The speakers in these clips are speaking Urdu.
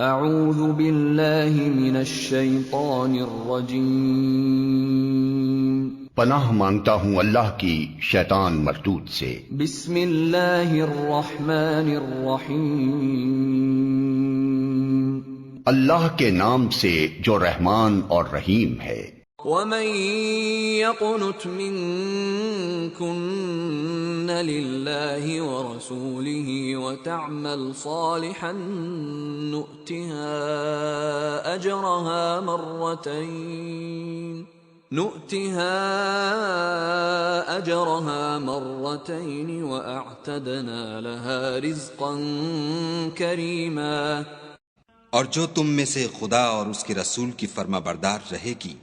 اعوذ باللہ من الشیطان الرجیم، پناہ مانگتا ہوں اللہ کی شیطان مردود سے۔ بسم اللہ الرحمن الرحیم، اللہ کے نام سے جو رحمان اور رحیم ہے۔ وَمَن يَقْنُتْ مِنكُنَّ لِلَّهِ وَرَسُولِهِ وَتَعْمَلْ صَالِحًا نُؤْتِهَا أَجْرَهَا مَرَّتَيْنِ وَأَعْتَدْنَا لَهَا رِزْقًا كَرِيمًا۔ اور جو تم میں سے خدا اور اس کے رسول کی فرما بردار رہے گی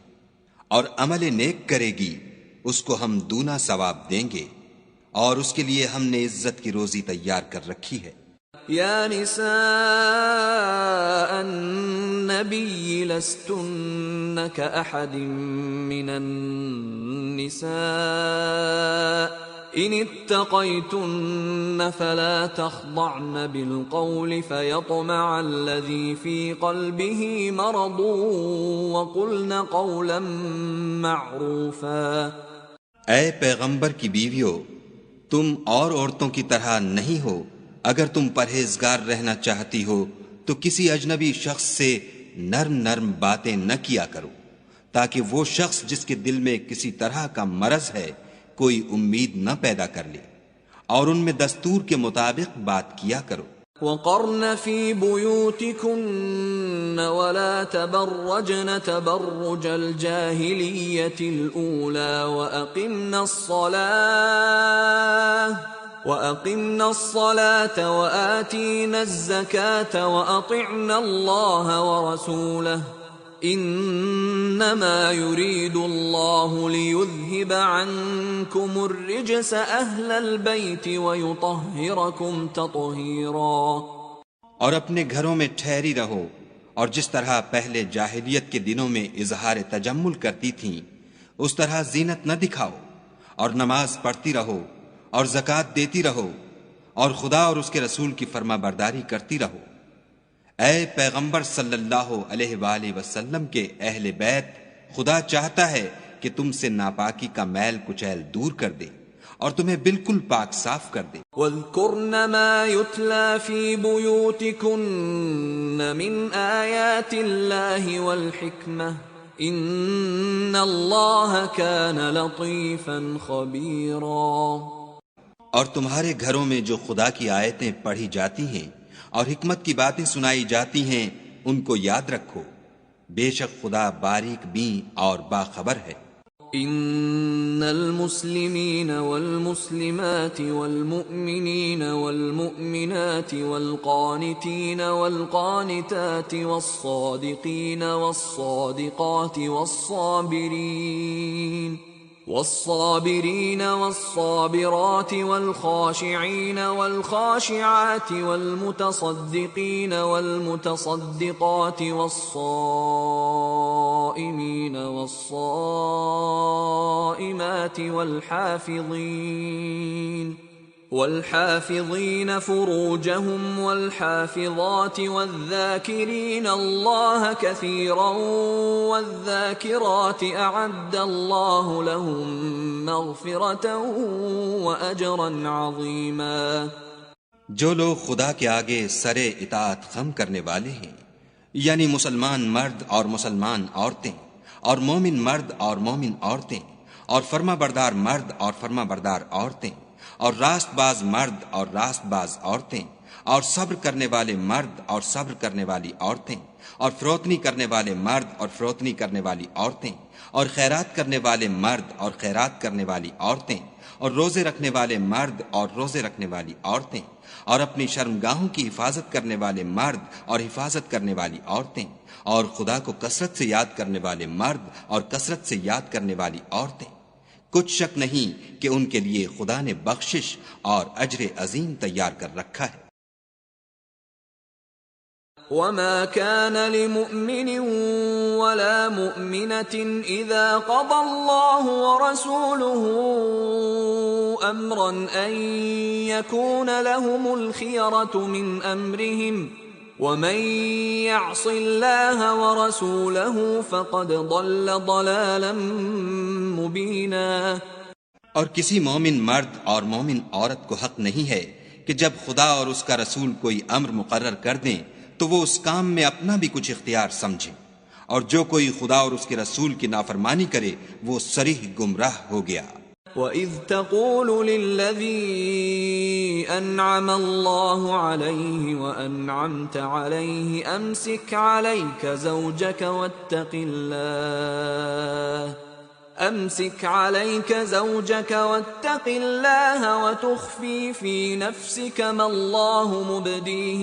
اور عمل نیک کرے گی، اس کو ہم دونا ثواب دیں گے، اور اس کے لیے ہم نے عزت کی روزی تیار کر رکھی ہے۔ یا نساء النبی لستن کأحد من النساء ان اتقیتن فلا تخضعن بالقول فيطمع الذي في قلبه مرض وقلن قولا معروفا۔ اے پیغمبر کی بیویو، تم اور عورتوں کی طرح نہیں ہو۔ اگر تم پرہیزگار رہنا چاہتی ہو تو کسی اجنبی شخص سے نرم نرم باتیں نہ کیا کرو، تاکہ وہ شخص جس کے دل میں کسی طرح کا مرض ہے کوئی امید نہ پیدا کر لے، اور ان میں دستور کے مطابق بات کیا کرو۔ وَقَرْنَ فِي بُيُوتِكُنَّ وَلَا تَبَرَّجْنَ تَبَرُّجَ الْجَاهِلِيَّةِ الْأُولَى وَأَقِمْنَ الصَّلَاةَ وَآتِينَ الزَّكَاةَ وَأَطِعْنَ اللَّهَ وَرَسُولَهُ إِنَّمَا يُرِيدُ اللَّهُ لِيُذْهِبَ عَنكُمُ الرِّجْسَ أَهْلَ الْبَيْتِ وَيُطَهِّرَكُمْ تَطْهِيرًا۔ اور اپنے گھروں میں ٹھہری رہو، اور جس طرح پہلے جاہلیت کے دنوں میں اظہار تجمل کرتی تھیں اس طرح زینت نہ دکھاؤ، اور نماز پڑھتی رہو اور زکوٰۃ دیتی رہو، اور خدا اور اس کے رسول کی فرما برداری کرتی رہو۔ اے پیغمبر صلی اللہ علیہ وآلہ وسلم کے اہل بیت، خدا چاہتا ہے کہ تم سے ناپاکی کا میل کچیل دور کر دے اور تمہیں بالکل پاک صاف کر دے۔ وَاذْكُرْنَ مَا يُتْلَى فِي بُيُوتِكُنَّ مِنْ آيَاتِ اللَّهِ وَالْحِكْمَةِ إِنَّ اللَّهَ كَانَ لَطِيفًا خَبِيرًا۔ اور تمہارے گھروں میں جو خدا کی آیتیں پڑھی جاتی ہیں اور حکمت کی باتیں سنائی جاتی ہیں ان کو یاد رکھو، بے شک خدا باریک بین اور باخبر ہے۔ ان المسلمین والمسلمات والمؤمنین والمؤمنات والقانتین والقانتات والصادقین والصادقات والصابرين والصابرات والخاشعين والخاشعات والمتصدقين والمتصدقات والصائمين والصائمات والحافظين فروجهم والحافظات والذاكرين الله كثيرا والذاكرات أعد الله لهم مغفرة وأجرا عظيما۔ جو لوگ خدا کے آگے سر اطاعت خم کرنے والے ہیں، یعنی مسلمان مرد اور مسلمان عورتیں، اور مومن مرد اور مومن عورتیں، اور فرما بردار مرد اور فرما بردار عورتیں، اور راست باز مرد اور راست باز عورتیں، اور صبر کرنے والے مرد اور صبر کرنے والی عورتیں، اور فروتنی کرنے والے مرد اور فروتنی کرنے والی عورتیں، اور خیرات کرنے والے مرد اور خیرات کرنے والی عورتیں، اور روزے رکھنے والے مرد اور روزے رکھنے والی عورتیں، اور اپنی شرمگاہوں کی حفاظت کرنے والے مرد اور حفاظت کرنے والی عورتیں، اور خدا کو کثرت سے یاد کرنے والے مرد اور کثرت سے یاد کرنے والی عورتیں۔ کچھ شک نہیں کہ ان کے لیے خدا نے بخشش اور اجر عظیم تیار کر رکھا ہے۔ وَمَا كَانَ لِمُؤْمِنٍ وَلَا مُؤْمِنَةٍ إِذَا قَضَى اللَّهُ وَرَسُولُهُ أَمْرًا أَن يَكُونَ لَهُمُ الْخِيَرَةُ مِنْ أَمْرِهِمْ ومن يعص الله ورسوله فقد ضل ضلالا مبینا۔ اور کسی مومن مرد اور مومن عورت کو حق نہیں ہے کہ جب خدا اور اس کا رسول کوئی امر مقرر کر دیں تو وہ اس کام میں اپنا بھی کچھ اختیار سمجھیں، اور جو کوئی خدا اور اس کے رسول کی نافرمانی کرے وہ صریح گمراہ ہو گیا۔ وَإِذْ تَقُولُ لِلَّذِي أَنْعَمَ اللَّهُ عَلَيْهِ وَأَنْعَمْتَ عَلَيْهِ أَمْسِكْ عَلَيْكَ زَوْجَكَ وَاتَّقِ اللَّهَ وَتُخْفِي فِي نَفْسِكَ مَا اللَّهُ مُبْدِيهِ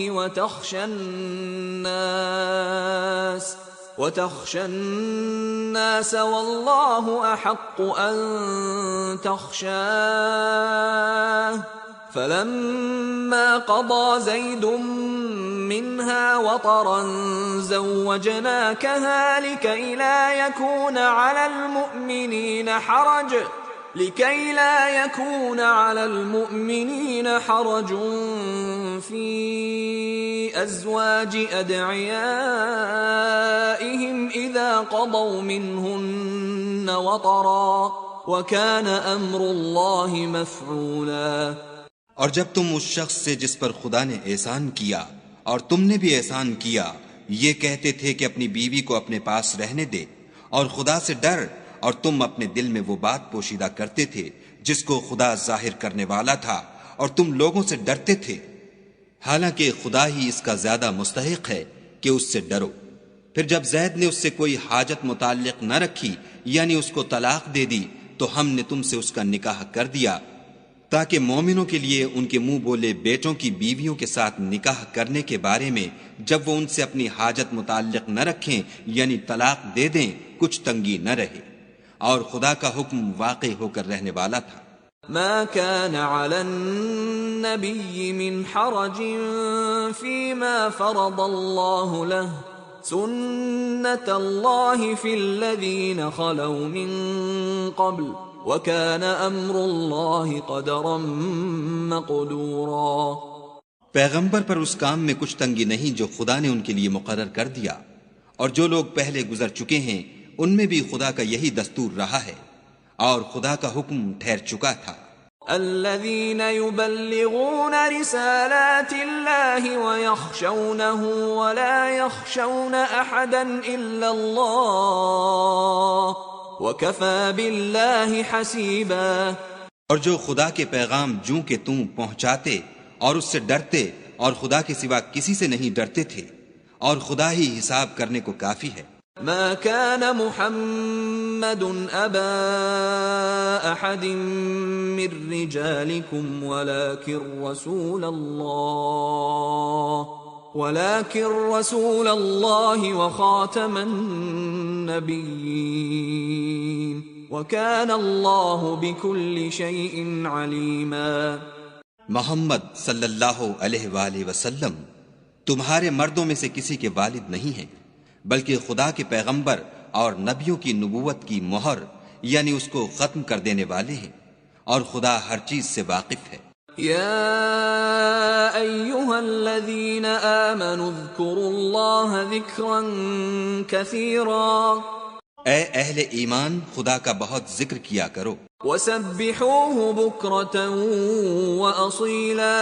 وتخشى الناس والله أحق أن تخشاه فلما قضى زيد منها وطرا زوجناكها لكي لا يكون على المؤمنين حرج في أزواج أدعيائهم إذا قضوا منهن وطرا وكان أمر الله مفعولا۔ اور جب تم اس شخص سے جس پر خدا نے احسان کیا اور تم نے بھی احسان کیا یہ کہتے تھے کہ اپنی بیوی کو اپنے پاس رہنے دے اور خدا سے ڈر، اور تم اپنے دل میں وہ بات پوشیدہ کرتے تھے جس کو خدا ظاہر کرنے والا تھا اور تم لوگوں سے ڈرتے تھے، حالانکہ خدا ہی اس کا زیادہ مستحق ہے کہ اس سے ڈرو۔ پھر جب زید نے اس سے کوئی حاجت متعلق نہ رکھی یعنی اس کو طلاق دے دی تو ہم نے تم سے اس کا نکاح کر دیا تاکہ مومنوں کے لیے ان کے منہ بولے بیٹوں کی بیویوں کے ساتھ نکاح کرنے کے بارے میں جب وہ ان سے اپنی حاجت متعلق نہ رکھیں یعنی طلاق دے دیں کچھ تنگی نہ رہے، اور خدا کا حکم واقع ہو کر رہنے والا تھا۔ ما كان على النبي من حرج فيما فرض الله له سنة الله في الذين خلوا من قبل وكان أمر الله قدرا مقدورا۔ پیغمبر پر اس کام میں کچھ تنگی نہیں جو خدا نے ان کے لیے مقرر کر دیا، اور جو لوگ پہلے گزر چکے ہیں ان میں بھی خدا کا یہی دستور رہا ہے، اور خدا کا حکم ٹھہر چکا تھا۔ الذين يبلغون رسالات الله ويخشونه ولا يخشون أحدا إلا الله وكفى بالله حسيبا۔ اور جو خدا کے پیغام جوں کہ توں پہنچاتے اور اس سے ڈرتے اور خدا کے سوا کسی سے نہیں ڈرتے تھے، اور خدا ہی حساب کرنے کو کافی ہے۔ ما كان محمد أبا أحد من رجالكم ولكن رسول الله وخاتم النبيين وكان الله بكل شيء عليما۔ محمد صلی اللہ علیہ وآلہ وسلم تمہارے مردوں میں سے کسی کے والد نہیں ہیں، بلکہ خدا کے پیغمبر اور نبیوں کی نبوت کی مہر یعنی اس کو ختم کر دینے والے ہیں، اور خدا ہر چیز سے واقف ہے۔ یا ایھا الذین آمنوا اذکروا اللہ ذکرا کثیرا، اے اہل ایمان خدا کا بہت ذکر کیا کرو، وسبحوہ بکرۃ واصیلا،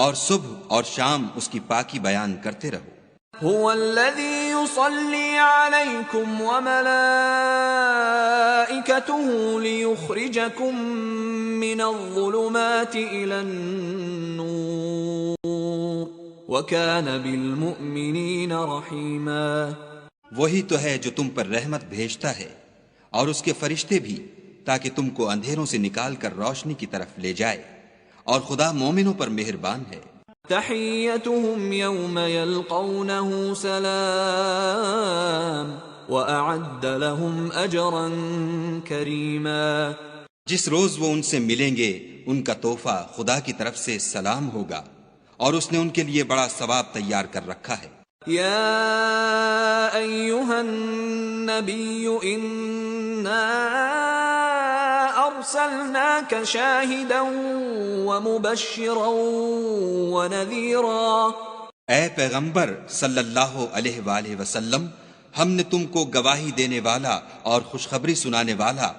اور صبح اور شام اس کی پاکی بیان کرتے رہو۔ هو الذي يصلي عليكم وملائكته ليخرجكم من الظلمات إلى النور وكان بالمؤمنين رحيما۔ وہی تو ہے جو تم پر رحمت بھیجتا ہے اور اس کے فرشتے بھی، تاکہ تم کو اندھیروں سے نکال کر روشنی کی طرف لے جائے، اور خدا مومنوں پر مہربان ہے۔ تحیتهم یوم یلقونه سلام وأعد لهم اجرا کریما۔ جس روز وہ ان سے ملیں گے ان کا تحفہ خدا کی طرف سے سلام ہوگا، اور اس نے ان کے لیے بڑا ثواب تیار کر رکھا ہے۔ یا ایھا النبی انا ارسلناک شاہدا ومبشرا ونذیرا۔ اے پیغمبر صلی اللہ علیہ وآلہ وسلم، ہم نے تم کو گواہی دینے والا اور خوشخبری سنانے والا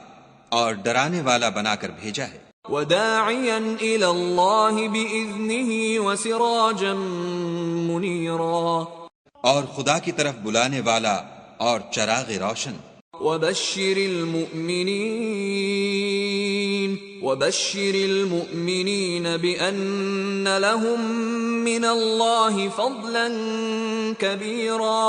اور ڈرانے والا بنا کر بھیجا ہے، وداعيا إلى الله بإذنه وسراجا منيرا، اور خدا کی طرف بلانے والا اور چراغ روشن، وبشر المؤمنين بأن لهم من الله فضلا كبيرا،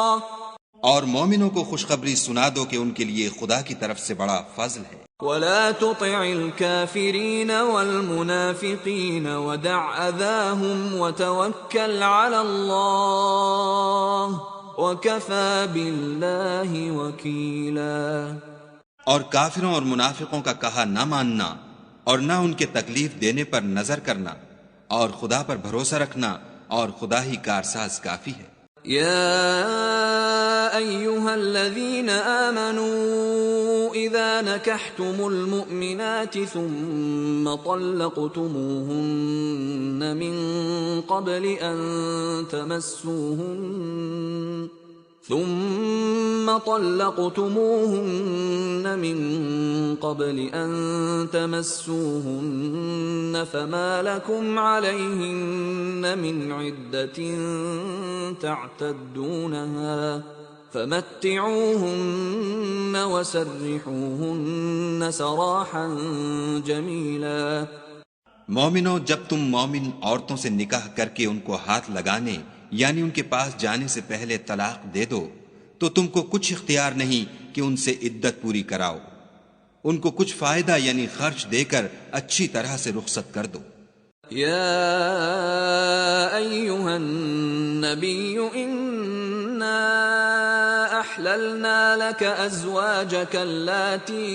اور مومنوں کو خوشخبری سنا دو کہ ان کے لیے خدا کی طرف سے بڑا فضل ہے، ولا تطع الكافرين والمنافقين ودع أذاهم وتوكل على الله وكفى بالله وكيلا۔ اور کافروں اور منافقوں کا کہا نہ ماننا اور نہ ان کے تکلیف دینے پر نظر کرنا، اور خدا پر بھروسہ رکھنا، اور خدا ہی کارساز کافی ہے۔ يا أيها الذين آمنوا إذا نكحتم المؤمنات ثم طلقتموهن من قبل أن تمسوهن فما لكم عليهن من عدة تعتدونها فمتعوهن وسرحوهن سراحا جميلا۔ مومنوں، جب تم مومن عورتوں سے نکاح کر کے ان کو ہاتھ لگانے یعنی ان کے پاس جانے سے پہلے طلاق دے دو تو تم کو کچھ اختیار نہیں کہ ان سے عدت پوری کراؤ، ان کو کچھ فائدہ یعنی خرچ دے کر اچھی طرح سے رخصت کر دو۔ يا أيها النبي إنا أحللنا لك أزواجك اللاتي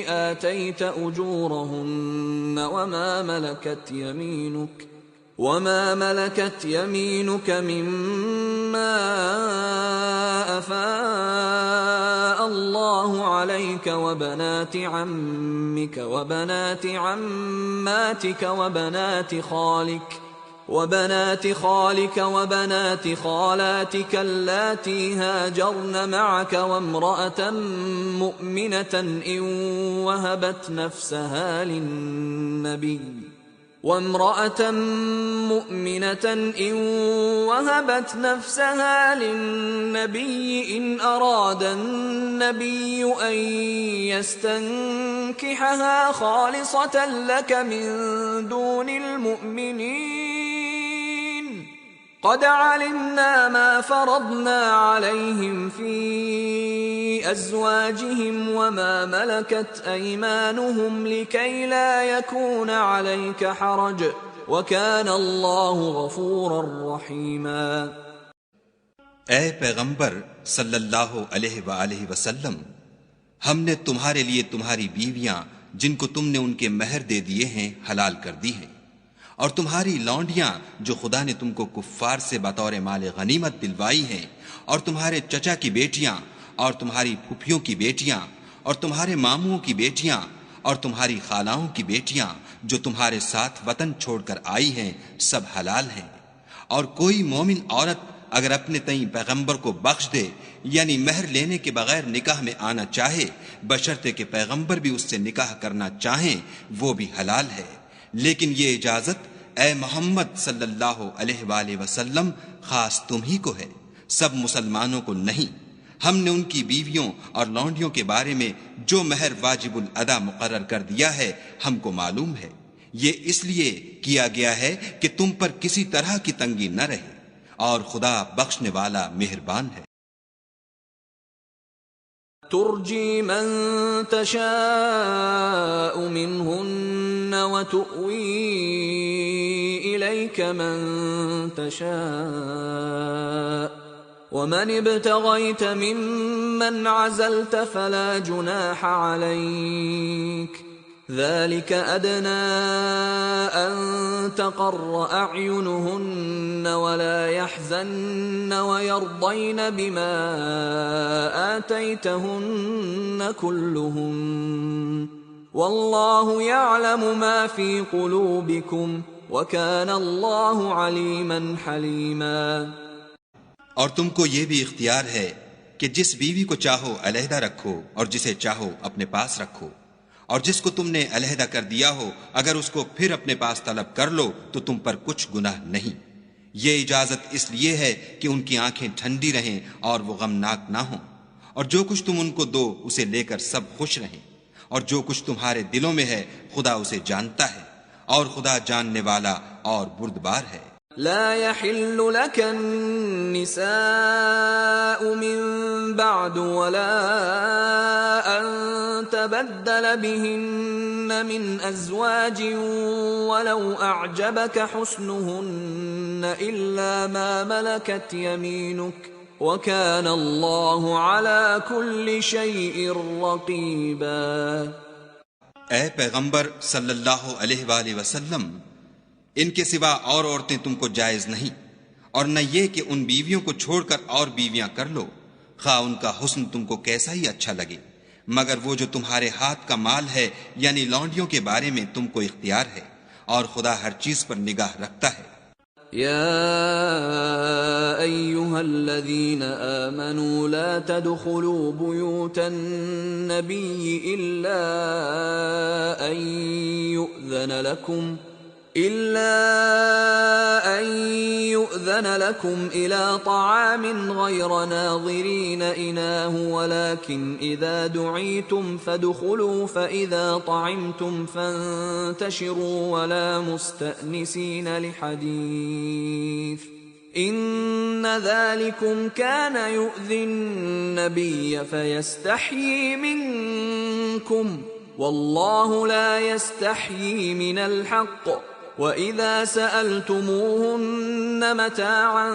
آتيت أجورهن وما ملكت يمينك مما أفاء الله عليك وبنات عمك وبنات عماتك وبنات خالك وبنات خالاتك اللاتي هاجرن معك وامرأة مؤمنة إن وهبت نفسها للنبي إن أراد النبي أن يستنكحها خالصة لك من دون المؤمنين قد علمنا ما فرضنا عليهم في أزواجهم وما ملكت أيمانهم لكي لا يكون عليك حرج وكان الله غفورا رحيما۔ اے پیغمبر صلی اللہ علیہ وآلہ وسلم، ہم نے تمہارے لیے تمہاری بیویاں جن کو تم نے ان کے مہر دے دیے ہیں حلال کر دی ہیں، اور تمہاری لونڈیاں جو خدا نے تم کو کفار سے بطور مال غنیمت دلوائی ہیں، اور تمہارے چچا کی بیٹیاں اور تمہاری پھوپھیوں کی بیٹیاں اور تمہارے ماموں کی بیٹیاں اور تمہاری خالاؤں کی بیٹیاں جو تمہارے ساتھ وطن چھوڑ کر آئی ہیں، سب حلال ہیں۔ اور کوئی مومن عورت اگر اپنے تئیں پیغمبر کو بخش دے یعنی مہر لینے کے بغیر نکاح میں آنا چاہے، بشرطے کہ پیغمبر بھی اس سے نکاح کرنا چاہیں، وہ بھی حلال ہے۔ لیکن یہ اجازت اے محمد صلی اللہ علیہ وآلہ وسلم خاص تم ہی کو ہے، سب مسلمانوں کو نہیں۔ ہم نے ان کی بیویوں اور لونڈیوں کے بارے میں جو مہر واجب الادا مقرر کر دیا ہے ہم کو معلوم ہے، یہ اس لیے کیا گیا ہے کہ تم پر کسی طرح کی تنگی نہ رہے، اور خدا بخشنے والا مہربان ہے۔ ترجی من تشاء منهن وتؤوی الیک من تشاء ومن ابتغیت ممن عزلت فلا جناح علیک ذلك أدنى أن تقر أعينهن ولا يحزن ويرضين بما آتيتهن كلهم والله يعلم ما في قلوبكم وَكَانَ اللَّهُ عَلِيمًا حَلِيمًا۔ اور تم کو یہ بھی اختیار ہے کہ جس بیوی کو چاہو علیحدہ رکھو اور جسے چاہو اپنے پاس رکھو، اور جس کو تم نے علیحدہ کر دیا ہو اگر اس کو پھر اپنے پاس طلب کر لو تو تم پر کچھ گناہ نہیں۔ یہ اجازت اس لیے ہے کہ ان کی آنکھیں ٹھنڈی رہیں اور وہ غمناک نہ ہوں، اور جو کچھ تم ان کو دو اسے لے کر سب خوش رہیں، اور جو کچھ تمہارے دلوں میں ہے خدا اسے جانتا ہے، اور خدا جاننے والا اور بردبار ہے۔ لا يحل لك النساء من بعد ولا أن تبدل بهن من أزواج ولو أعجبك حسنهن إلا ما ملكت يمينك وكان الله على كل شيء رقيبا۔ اے پیغمبر صلی اللہ علیہ وآلہ وسلم، ان کے سوا اور عورتیں تم کو جائز نہیں، اور نہ یہ کہ ان بیویوں کو چھوڑ کر اور بیویاں کر لو، خواہ ان کا حسن تم کو کیسا ہی اچھا لگے، مگر وہ جو تمہارے ہاتھ کا مال ہے یعنی لونڈیوں کے بارے میں تم کو اختیار ہے، اور خدا ہر چیز پر نگاہ رکھتا ہے۔ يا أيها الذين آمنوا لا تدخلوا بيوت النبي إلا أن يؤذن لكم إلى طعام غير ناظرين إناه ولكن إذا دعيتم فادخلوا فإذا طعمتم فانتشروا ولا مستأنسين لحديث إن ذلكم كان يؤذي النبي فيستحيي منكم والله لا يستحيي من الحق وَإِذَا سَأَلْتُمُوهُنَّ مَتَاعًا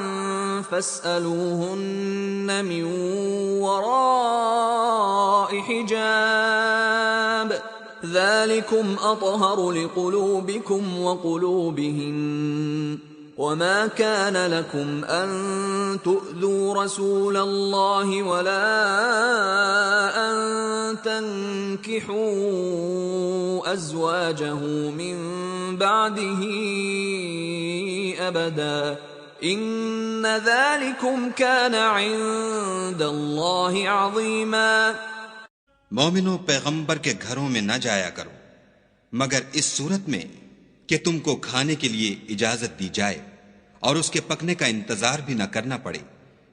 فَاسْأَلُوهُنَّ مِنْ وَرَاءِ حِجَابٍ ذَلِكُمْ أَطْهَرُ لِقُلُوبِكُمْ وَقُلُوبِهِنَّ وَمَا كَانَ لَكُمْ أَن تُؤْذُوا رَسُولَ اللَّهِ وَلَا أَن تَنكِحُوا أَزْوَاجَهُ مِن بَعْدِهِ أَبَدًا إِنَّ ذَلِكُمْ كَانَ عِندَ اللَّهِ عَظِيمًا۔ مومنو، پیغمبر کے گھروں میں نہ جایا کرو مگر اس صورت میں کہ تم کو کھانے کے لیے اجازت دی جائے اور اس کے پکنے کا انتظار بھی نہ کرنا پڑے،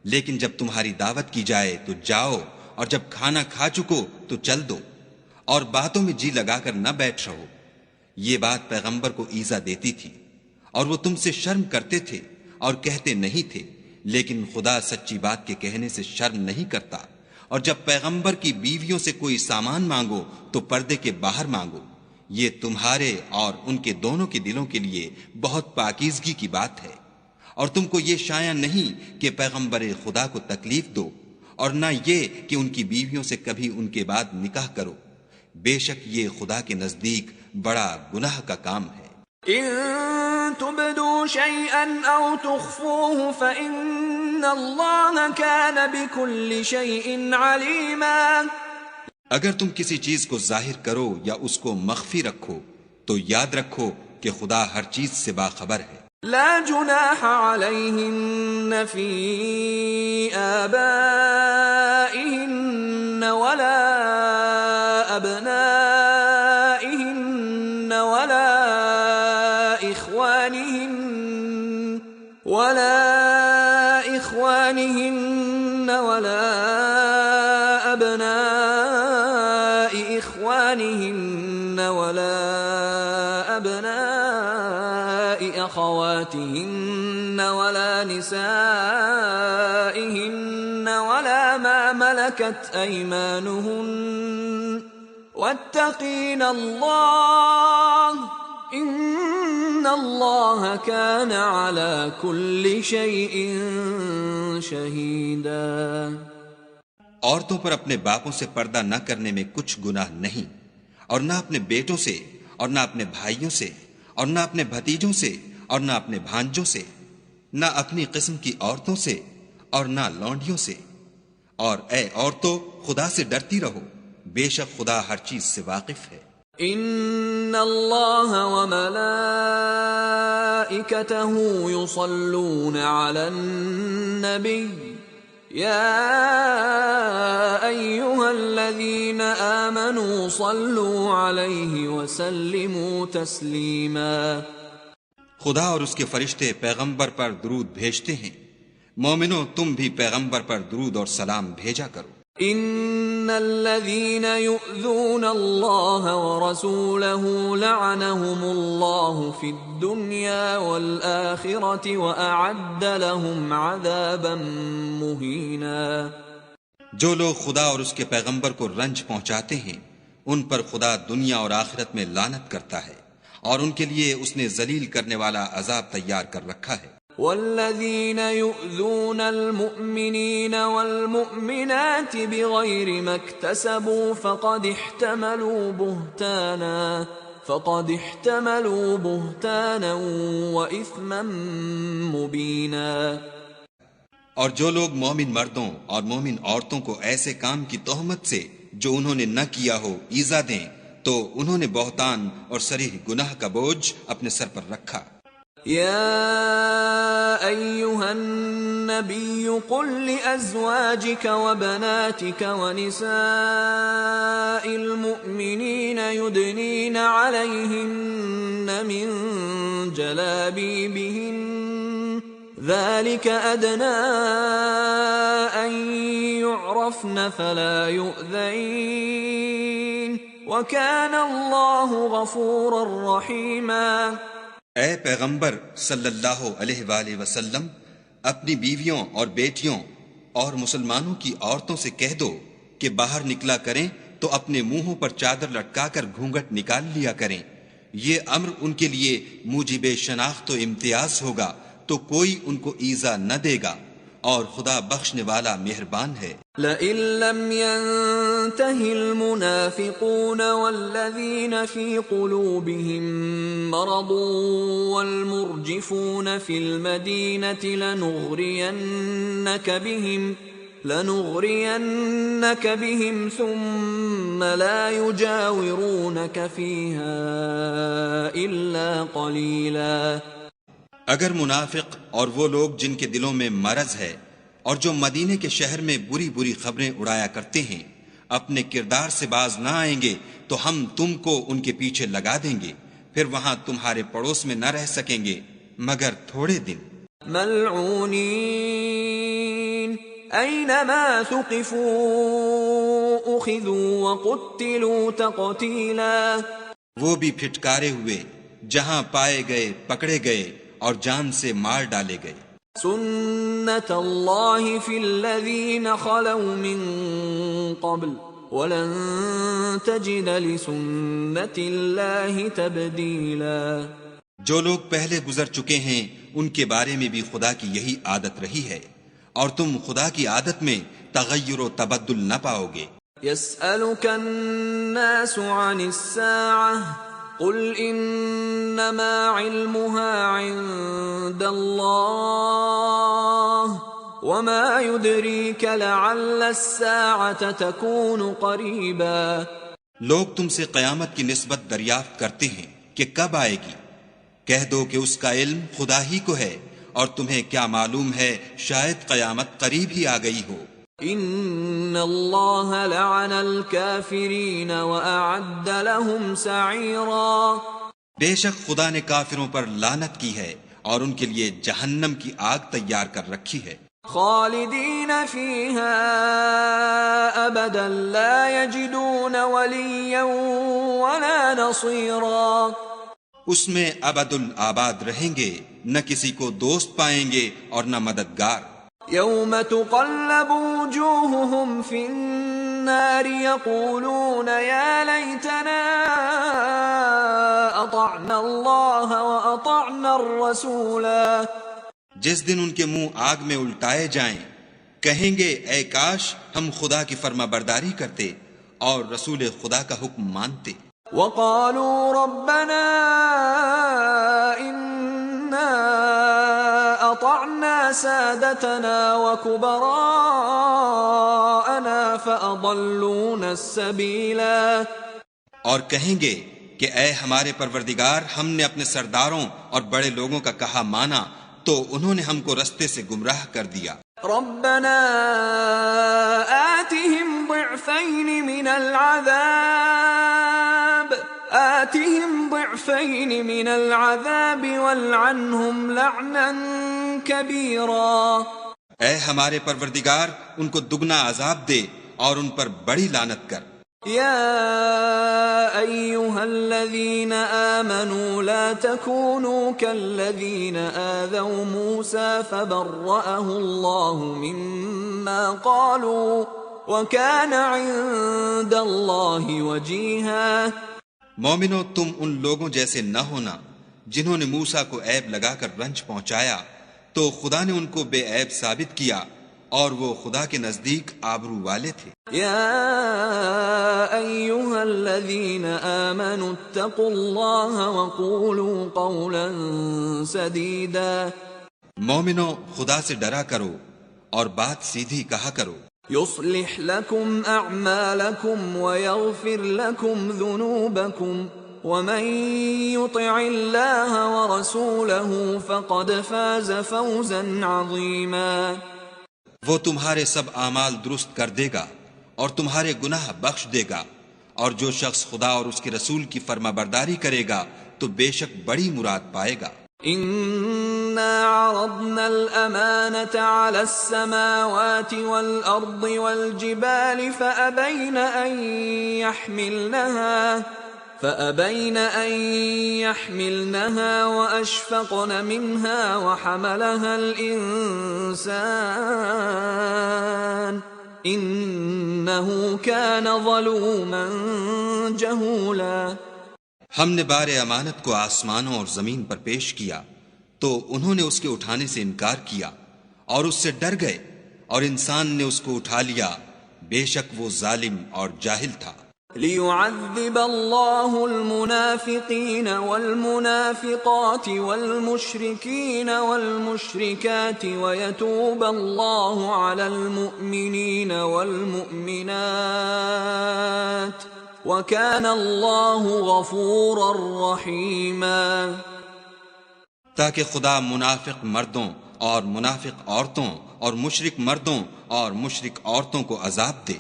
لیکن جب تمہاری دعوت کی جائے تو جاؤ، اور جب کھانا کھا چکو تو چل دو، اور باتوں میں جی لگا کر نہ بیٹھ رہو۔ یہ بات پیغمبر کو ایذا دیتی تھی، اور وہ تم سے شرم کرتے تھے اور کہتے نہیں تھے، لیکن خدا سچی بات کے کہنے سے شرم نہیں کرتا۔ اور جب پیغمبر کی بیویوں سے کوئی سامان مانگو تو پردے کے باہر مانگو، یہ تمہارے اور ان کے دونوں کے دلوں کے لیے بہت پاکیزگی کی بات ہے، اور تم کو یہ شایع نہیں کہ پیغمبر خدا کو تکلیف دو، اور نہ یہ کہ ان کی بیویوں سے کبھی ان کے بعد نکاح کرو، بے شک یہ خدا کے نزدیک بڑا گناہ کا کام ہے۔ ان تبدوا شيئا او تخفوه فإن الله كان بكل شيء عليما۔ اگر تم کسی چیز کو ظاہر کرو یا اس کو مخفی رکھو تو یاد رکھو کہ خدا ہر چیز سے باخبر ہے۔ لا جناح عليهن في آبائهن ولا أبنائهن ولا إخوانهن ولا أبناء إخوانهن ولا أبناء أخواتهن ولا نسائهن ولا ما ملكت أيمانهن واتقين الله ان اللہ کان علی کل شیء شہیدا۔ عورتوں پر اپنے باپوں سے پردہ نہ کرنے میں کچھ گناہ نہیں، اور نہ اپنے بیٹوں سے، اور نہ اپنے بھائیوں سے، اور نہ اپنے بھتیجوں سے، اور نہ اپنے بھانجوں سے، نہ اپنی قسم کی عورتوں سے، اور نہ لونڈیوں سے۔ اور اے عورتوں، خدا سے ڈرتی رہو، بے شک خدا ہر چیز سے واقف ہے۔ ان اللہ وملائکتہ یصلون علی النبی یا ایہا الذین آمنوا صلوا علیہ وسلموا تسلیما۔ خدا اور اس کے فرشتے پیغمبر پر درود بھیجتے ہیں، مومنو تم بھی پیغمبر پر درود اور سلام بھیجا کرو۔ ان الذين يؤذون الله ورسوله لعنهم الله في الدنيا والآخرة وأعد لهم عذابا مهينا۔ جو لوگ خدا اور اس کے پیغمبر کو رنج پہنچاتے ہیں ان پر خدا دنیا اور آخرت میں لعنت کرتا ہے اور ان کے لیے اس نے ذلیل کرنے والا عذاب تیار کر رکھا ہے۔ والذین یؤذون المؤمنین والمؤمنات بغیر ما اکتسبوا فقد احتملوا بہتانا وإثما مبینا۔ اور جو لوگ مومن مردوں اور مومن عورتوں کو ایسے کام کی تہمت سے جو انہوں نے نہ کیا ہو ایذا دیں تو انہوں نے بہتان اور صریح گناہ کا بوجھ اپنے سر پر رکھا۔ یا ایہا النبی قل لأزواجک وبناتک ونساء المؤمنین یدنین علیہن من جلابیبہن ذلك أدنى أن يعرفن فلا يؤذين وكان الله غفورا رحيما۔ اے پیغمبر صلی اللہ علیہ وآلہ وسلم اپنی بیویوں اور بیٹیوں اور مسلمانوں کی عورتوں سے کہہ دو کہ باہر نکلا کریں تو اپنے منہوں پر چادر لٹکا کر گھونگھٹ نکال لیا کریں، یہ امر ان کے لیے موجب شناخت و امتیاز ہوگا تو کوئی ان کو ایذا نہ دے گا اور خدا بخشنے والا مہربان ہے۔ لئن لم ينتهِ المنافقون والذين في قلوبهم مرض والمرجفون في المدينة لنغرينك بهم ثم لا يجاورونك فيها إلا قليلا۔ اگر منافق اور وہ لوگ جن کے دلوں میں مرض ہے اور جو مدینے کے شہر میں بری بری خبریں اڑایا کرتے ہیں اپنے کردار سے باز نہ آئیں گے تو ہم تم کو ان کے پیچھے لگا دیں گے، پھر وہاں تمہارے پڑوس میں نہ رہ سکیں گے مگر تھوڑے دن۔ ملعونین اینما ثقفوا اخذوا وقتلوا تقتیلا۔ وہ بھی پھٹکارے ہوئے، جہاں پائے گئے پکڑے گئے اور جان سے مار ڈالے گئے۔ سنت اللہ فی الذین خلوا من قبل ولن تجد لسنت اللہ تبدیلا۔ جو لوگ پہلے گزر چکے ہیں ان کے بارے میں بھی خدا کی یہی عادت رہی ہے اور تم خدا کی عادت میں تغیر و تبدل نہ پاؤ گے۔ یسألک الناس عن الساعة قل انما علمها عند اللہ وما يدريك لعل الساعة تكون قریبا۔ لوگ تم سے قیامت کی نسبت دریافت کرتے ہیں کہ کب آئے گی، کہہ دو کہ اس کا علم خدا ہی کو ہے اور تمہیں کیا معلوم ہے شاید قیامت قریب ہی آ گئی ہو۔ ان اللہ لعن الکافرین واعد لهم سعیرا۔ بے شک خدا نے کافروں پر لعنت کی ہے اور ان کے لیے جہنم کی آگ تیار کر رکھی ہے۔ خالدین فیہا ابدا لا یجدون ولیا ولا نصیرا۔ اس میں ابد الآباد رہیں گے، نہ کسی کو دوست پائیں گے اور نہ مددگار۔ یوم تقلب وجوہہم فی النار یقولون یا لیتنا اطعنا اللہ واطعنا الرسولا۔ جس دن ان کے منہ آگ میں الٹائے جائیں کہیں گے اے کاش ہم خدا کی فرما برداری کرتے اور رسول خدا کا حکم مانتے۔ وقالوا ربنا انا اطعنا سادتنا وكبراءنا فاضلونا السبيلا۔ اور کہیں گے کہ اے ہمارے پروردگار، ہم نے اپنے سرداروں اور بڑے لوگوں کا کہا مانا تو انہوں نے ہم کو رستے سے گمراہ کر دیا۔ ربنا آتهم ضعفين من العذاب والعنهم لعنا كبيرا۔ اے ہمارے پروردگار، ان کو دگنا عذاب دے اور ان پر بڑی لعنت کر۔ يا أيها الذين آمنوا لا تكونوا كالذين آذوا موسى فبرأه الله مما قالوا وكان عند الله وجيها۔ مومنو، تم ان لوگوں جیسے نہ ہونا جنہوں نے موسیٰ کو عیب لگا کر رنج پہنچایا، تو خدا نے ان کو بے عیب ثابت کیا اور وہ خدا کے نزدیک آبرو والے تھے۔ يا أيها الذين آمنوا اتقوا الله وقولوا قولا سديدا۔ مومنو، خدا سے ڈرا کرو اور بات سیدھی کہا کرو۔ يصلح لكم أعمالكم ويغفر لكم ذنوبكم ومن يطع الله ورسوله فقد فاز فوزا عظيما۔ وہ تمہارے سب اعمال درست کر دے گا اور تمہارے گناہ بخش دے گا، اور جو شخص خدا اور اس کے رسول کی فرما برداری کرے گا تو بے شک بڑی مراد پائے گا۔ إنا عرضنا الأمانة على السماوات والأرض والجبال فأبين أن يحملنها وأشفقن منها وحملها الإنسان إنه كان ظلوما جهولا۔ ہم نے بار امانت کو آسمانوں اور زمین پر پیش کیا تو انہوں نے اس کے اٹھانے سے انکار کیا اور اس سے ڈر گئے، اور انسان نے اس کو اٹھا لیا، بے شک وہ ظالم اور جاہل تھا۔ ليعذب الله المنافقين والمنافقات والمشركين والمشركات ويتوب الله على المؤمنين والمؤمنات وكان الله غفورا رحيما۔ تاکہ خدا منافق مردوں اور منافق عورتوں اور مشرک مردوں اور مشرک عورتوں کو عذاب دے،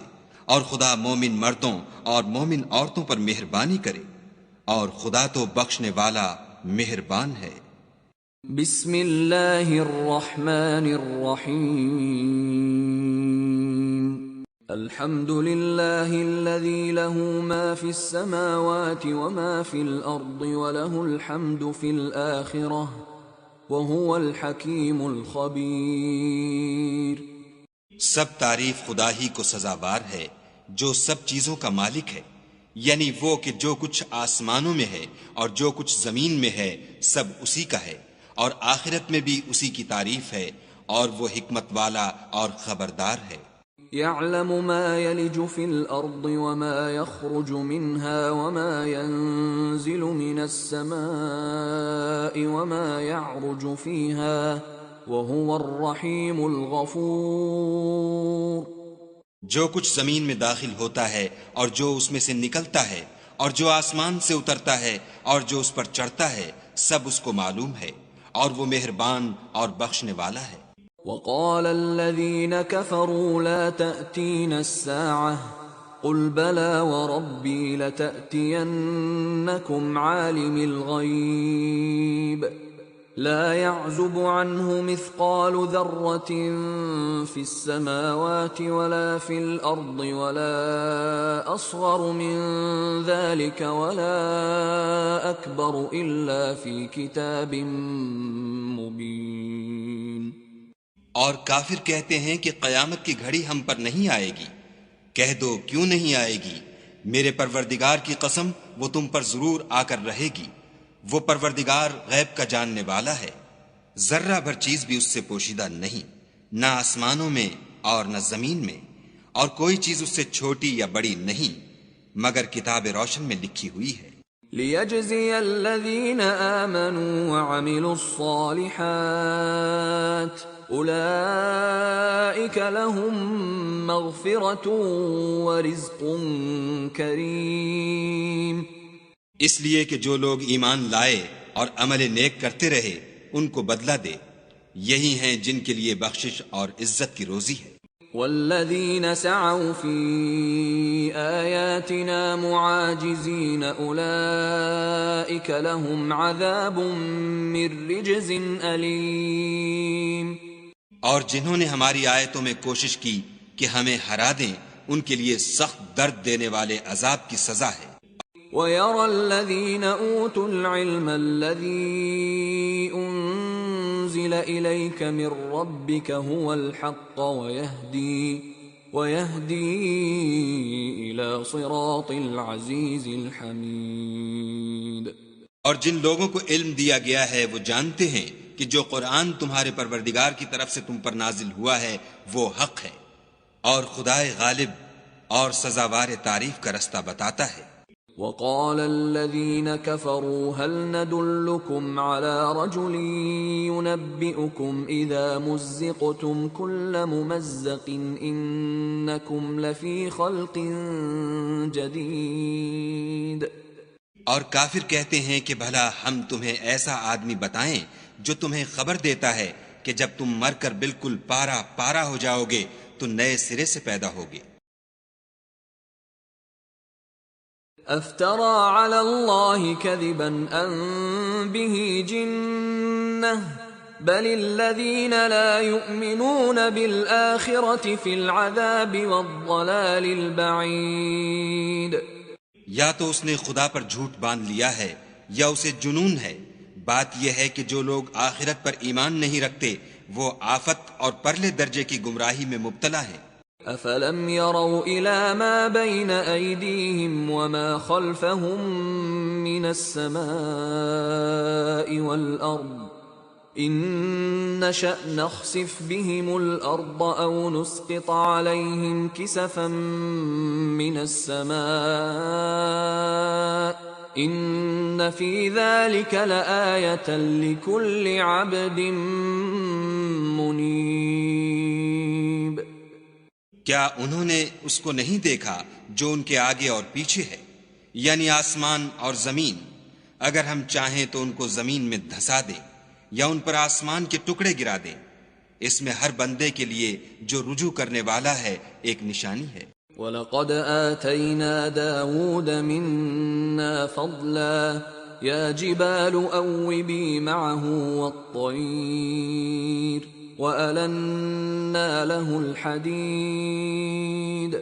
اور خدا مومن مردوں اور مومن عورتوں پر مہربانی کرے، اور خدا تو بخشنے والا مہربان ہے۔ بسم اللہ الرحمن الرحیم۔ الحمد للہ الذی له ما فی السماوات وما فی الارض وله الحمد فی الآخرہ وهو الحکیم الخبیر۔ سب تعریف خدا ہی کو سزاوار ہے جو سب چیزوں کا مالک ہے، یعنی وہ کہ جو کچھ آسمانوں میں ہے اور جو کچھ زمین میں ہے سب اسی کا ہے، اور آخرت میں بھی اسی کی تعریف ہے، اور وہ حکمت والا اور خبردار ہے۔ يعلم ما يلج في الأرض وما يخرج منها وما ينزل من السماء وما يعرج فيها وهو الرحيم الغفور۔ جو کچھ زمین میں داخل ہوتا ہے اور جو اس میں سے نکلتا ہے اور جو آسمان سے اترتا ہے اور جو اس پر چڑھتا ہے سب اس کو معلوم ہے، اور وہ مہربان اور بخشنے والا ہے۔ وقال الذين كفروا لا تأتينا الساعة قل بلى وربي لتأتينكم عالم الغيب لا يعزب عنه مثقال ذرة في السماوات ولا في الأرض ولا أصغر من ذلك ولا أكبر إلا في كتاب مبين۔ اور کافر کہتے ہیں کہ قیامت کی گھڑی ہم پر نہیں آئے گی۔ کہہ دو کیوں نہیں آئے گی؟ میرے پروردگار کی قسم وہ تم پر ضرور آ کر رہے گی۔ وہ پروردگار غیب کا جاننے والا ہے، ذرہ بھر چیز بھی اس سے پوشیدہ نہیں، نہ آسمانوں میں اور نہ زمین میں، اور کوئی چیز اس سے چھوٹی یا بڑی نہیں مگر کتاب روشن میں لکھی ہوئی ہے۔ لِيَجْزِيَ الَّذِينَ آمَنُوا وَعَمِلُوا الصَّالِحَاتِ اولئک لهم مغفرۃ ورزق کریم، اس لیے کہ جو لوگ ایمان لائے اور عمل نیک کرتے رہے ان کو بدلہ دے، یہی ہیں جن کے لیے بخشش اور عزت کی روزی ہے۔ والذین سعوا فی آیاتنا معاجزین اولئک لهم عذاب من رجز علیم، اور جنہوں نے ہماری آیتوں میں کوشش کی کہ ہمیں ہرا دیں ان کے لیے سخت درد دینے والے عذاب کی سزا ہے۔ وَيَرَى الَّذِينَ أُوتُوا الْعِلْمَ الَّذِي أُنزِلَ إِلَيْكَ مِن رَّبِّكَ هُوَ الْحَقَّ وَيَهْدِي إِلَى صِرَاطِ الْعَزِيزِ الْحَمِيدِ۔ اور جن لوگوں کو علم دیا گیا ہے وہ جانتے ہیں کہ جو قرآن تمہارے پروردگار کی طرف سے تم پر نازل ہوا ہے وہ حق ہے، اور خدائے غالب اور سزاوار تعریف کا رستہ بتاتا ہے۔ وقال الذين كفروا هل ندلكم على رجل ينبئكم إذا مزقتم كل ممزق إنكم لفي خلق جديد۔ اور کافر کہتے ہیں کہ بھلا ہم تمہیں ایسا آدمی بتائیں جو تمہیں خبر دیتا ہے کہ جب تم مر کر بالکل پارا پارا ہو جاؤ گے تو نئے سرے سے پیدا ہوگے۔ افترى على الله كذبا ام به جنة بل الذين لا يؤمنون بالآخرة في العذاب والضلال البعيد۔ یا تو اس نے خدا پر جھوٹ باندھ لیا ہے یا اسے جنون ہے۔ بات یہ ہے کہ جو لوگ آخرت پر ایمان نہیں رکھتے وہ آفت اور پرلے درجے کی گمراہی میں مبتلا ہیں۔ افلم يروا الى ما بين ايديهم وما خلفهم من السماء والارض ان نشأ نخسف بهم الارض او نسقط عليهم كسفا من السماء ان في ذلك لآية لكل عبد منيب۔ کیا انہوں نے اس کو نہیں دیکھا جو ان کے آگے اور پیچھے ہے، یعنی آسمان اور زمین؟ اگر ہم چاہیں تو ان کو زمین میں دھسا دیں یا ان پر آسمان کے ٹکڑے گرا دیں، اس میں ہر بندے کے لیے جو رجوع کرنے والا ہے ایک نشانی ہے۔ وَلَقَدْ آتَيْنَا دَاوُودَ مِنَّا فَضْلًا يَا جِبَالُ أَوِّبِي مَعَهُ وَالطَّيْرَ وَأَلَنَّا لَهُ الْحَدِيدَ۔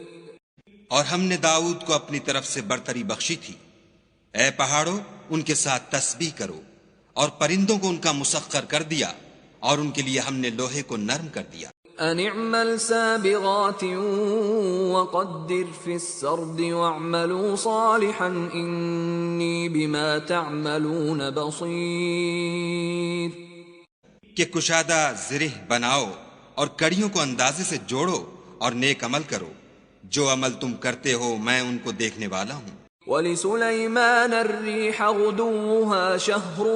اور ہم نے داؤد کو اپنی طرف سے برتری بخشی تھی۔ اے پہاڑوں ان کے ساتھ تسبیح کرو، اور پرندوں کو ان کا مسخر کر دیا، اور ان کے لیے ہم نے لوہے کو نرم کر دیا۔ ان اعمل سابغات وقدر في السرد واعملوا صالحا انی بما تعملون بصیر۔ کہ کشادہ زرہ بناؤ اور کڑیوں کو اندازے سے جوڑو اور نیک عمل کرو، جو عمل تم کرتے ہو میں ان کو دیکھنے والا ہوں۔ وَلِسُلَيْمَانَ الرِّيحَ غُدُوُّهَا شَهْرٌ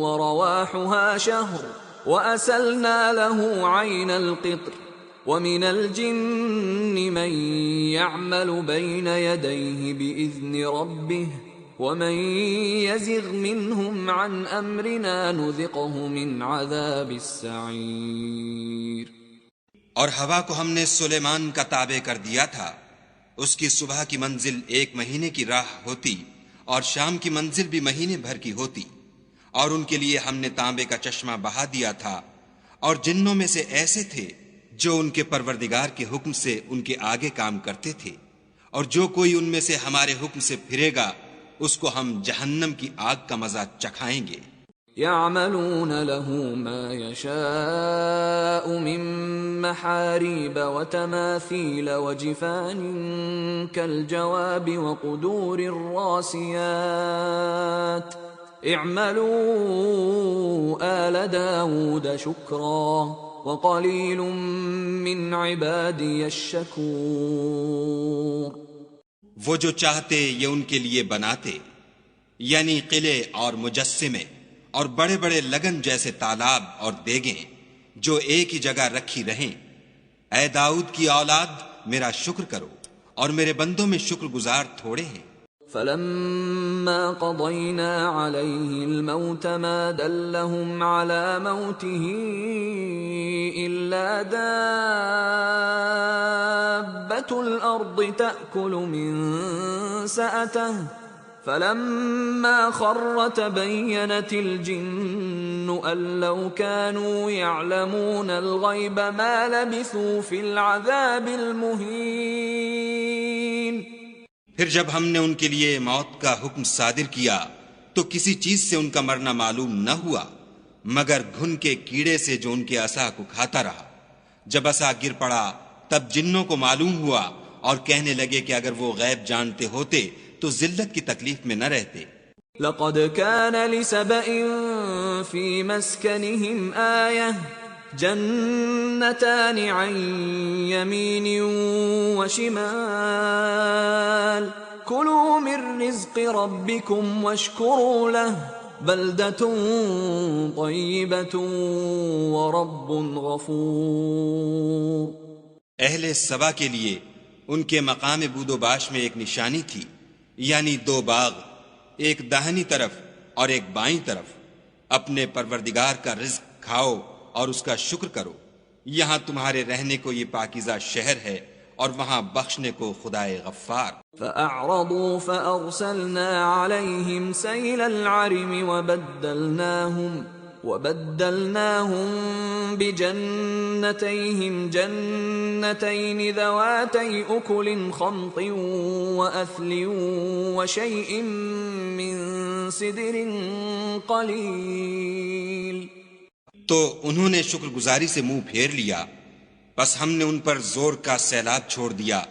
وَرَوَاحُهَا شَهْرٌ وَأَسَلْنَا لَهُ عَيْنَ الْقِطْرِ وَمِنَ الْجِنِّ مَن يَعْمَلُ بَيْنَ يَدَيْهِ بِإِذْنِ رَبِّهِ وَمَن يَزِغْ مِنْهُمْ عَنْ أَمْرِنَا نُذِقْهُ مِنْ عَذَابِ السَّعِيرِ۔ اور ہوا کو ہم نے سلیمان کا تابع کر دیا تھا، اس کی صبح کی منزل 1 مہینے کی راہ ہوتی اور شام کی منزل بھی مہینے بھر کی ہوتی، اور ان کے لیے ہم نے تانبے کا چشمہ بہا دیا تھا، اور جنوں میں سے ایسے تھے جو ان کے پروردگار کے حکم سے ان کے آگے کام کرتے تھے، اور جو کوئی ان میں سے ہمارے حکم سے پھرے گا اس کو ہم جہنم کی آگ کا مزہ چکھائیں گے۔ يعملون له ما يشاء من محاريب وتماثيل وجفان كالجواب وقدور الراسيات اعملوا آل داود شكرا وقليل من عبادي الشكور۔ وہ جو چاہتے یہ ان کے لیے بناتے، یعنی قلعے اور مجسمے اور بڑے بڑے لگن جیسے تالاب اور دیگیں، جو ایک ہی جگہ رکھی رہیں۔ اے داؤد کی اولاد، میرا شکر کرو، اور میرے بندوں میں شکر گزار تھوڑے ہیں۔ فلما قضينا عليه الموت ما دلهم على موته إلا دابة الأرض تأكل من سأته فلما خر تبينت الجن أن لو كانوا يعلمون الغيب ما لبثوا في العذاب المهين۔ پھر جب ہم نے ان کے لیے موت کا حکم صادر کیا تو کسی چیز سے ان کا مرنا معلوم نہ ہوا مگر گھن کے کیڑے سے جو ان کے عصا کو کھاتا رہا۔ جب عصا گر پڑا تب جنوں کو معلوم ہوا اور کہنے لگے کہ اگر وہ غیب جانتے ہوتے تو ذلت کی تکلیف میں نہ رہتے۔ لقد كان لسبإ في مسكنهم آية جنتان عن يمين وشمال كلوا من رزق ربكم واشكروا له بلدة طيبة ورب غفور۔ اہل سبا کے لیے ان کے مقام بود و باش میں ایک نشانی تھی، یعنی دو باغ، ایک داہنی طرف اور ایک بائیں طرف۔ اپنے پروردگار کا رزق کھاؤ اور اس کا شکر کرو۔ یہاں تمہارے رہنے کو یہ پاکیزہ شہر ہے اور وہاں بخشنے کو خدائے غفار۔ فأعرضوا فأرسلنا عليهم سيل العرم وبدلناهم بجنتيهم جنتين ذواتي أكل خمط وأثل وشيء من سدر قليل۔ تو انہوں نے شکر گزاری سے منہ پھیر لیا، بس ہم نے ان پر زور کا سیلاب چھوڑ دیا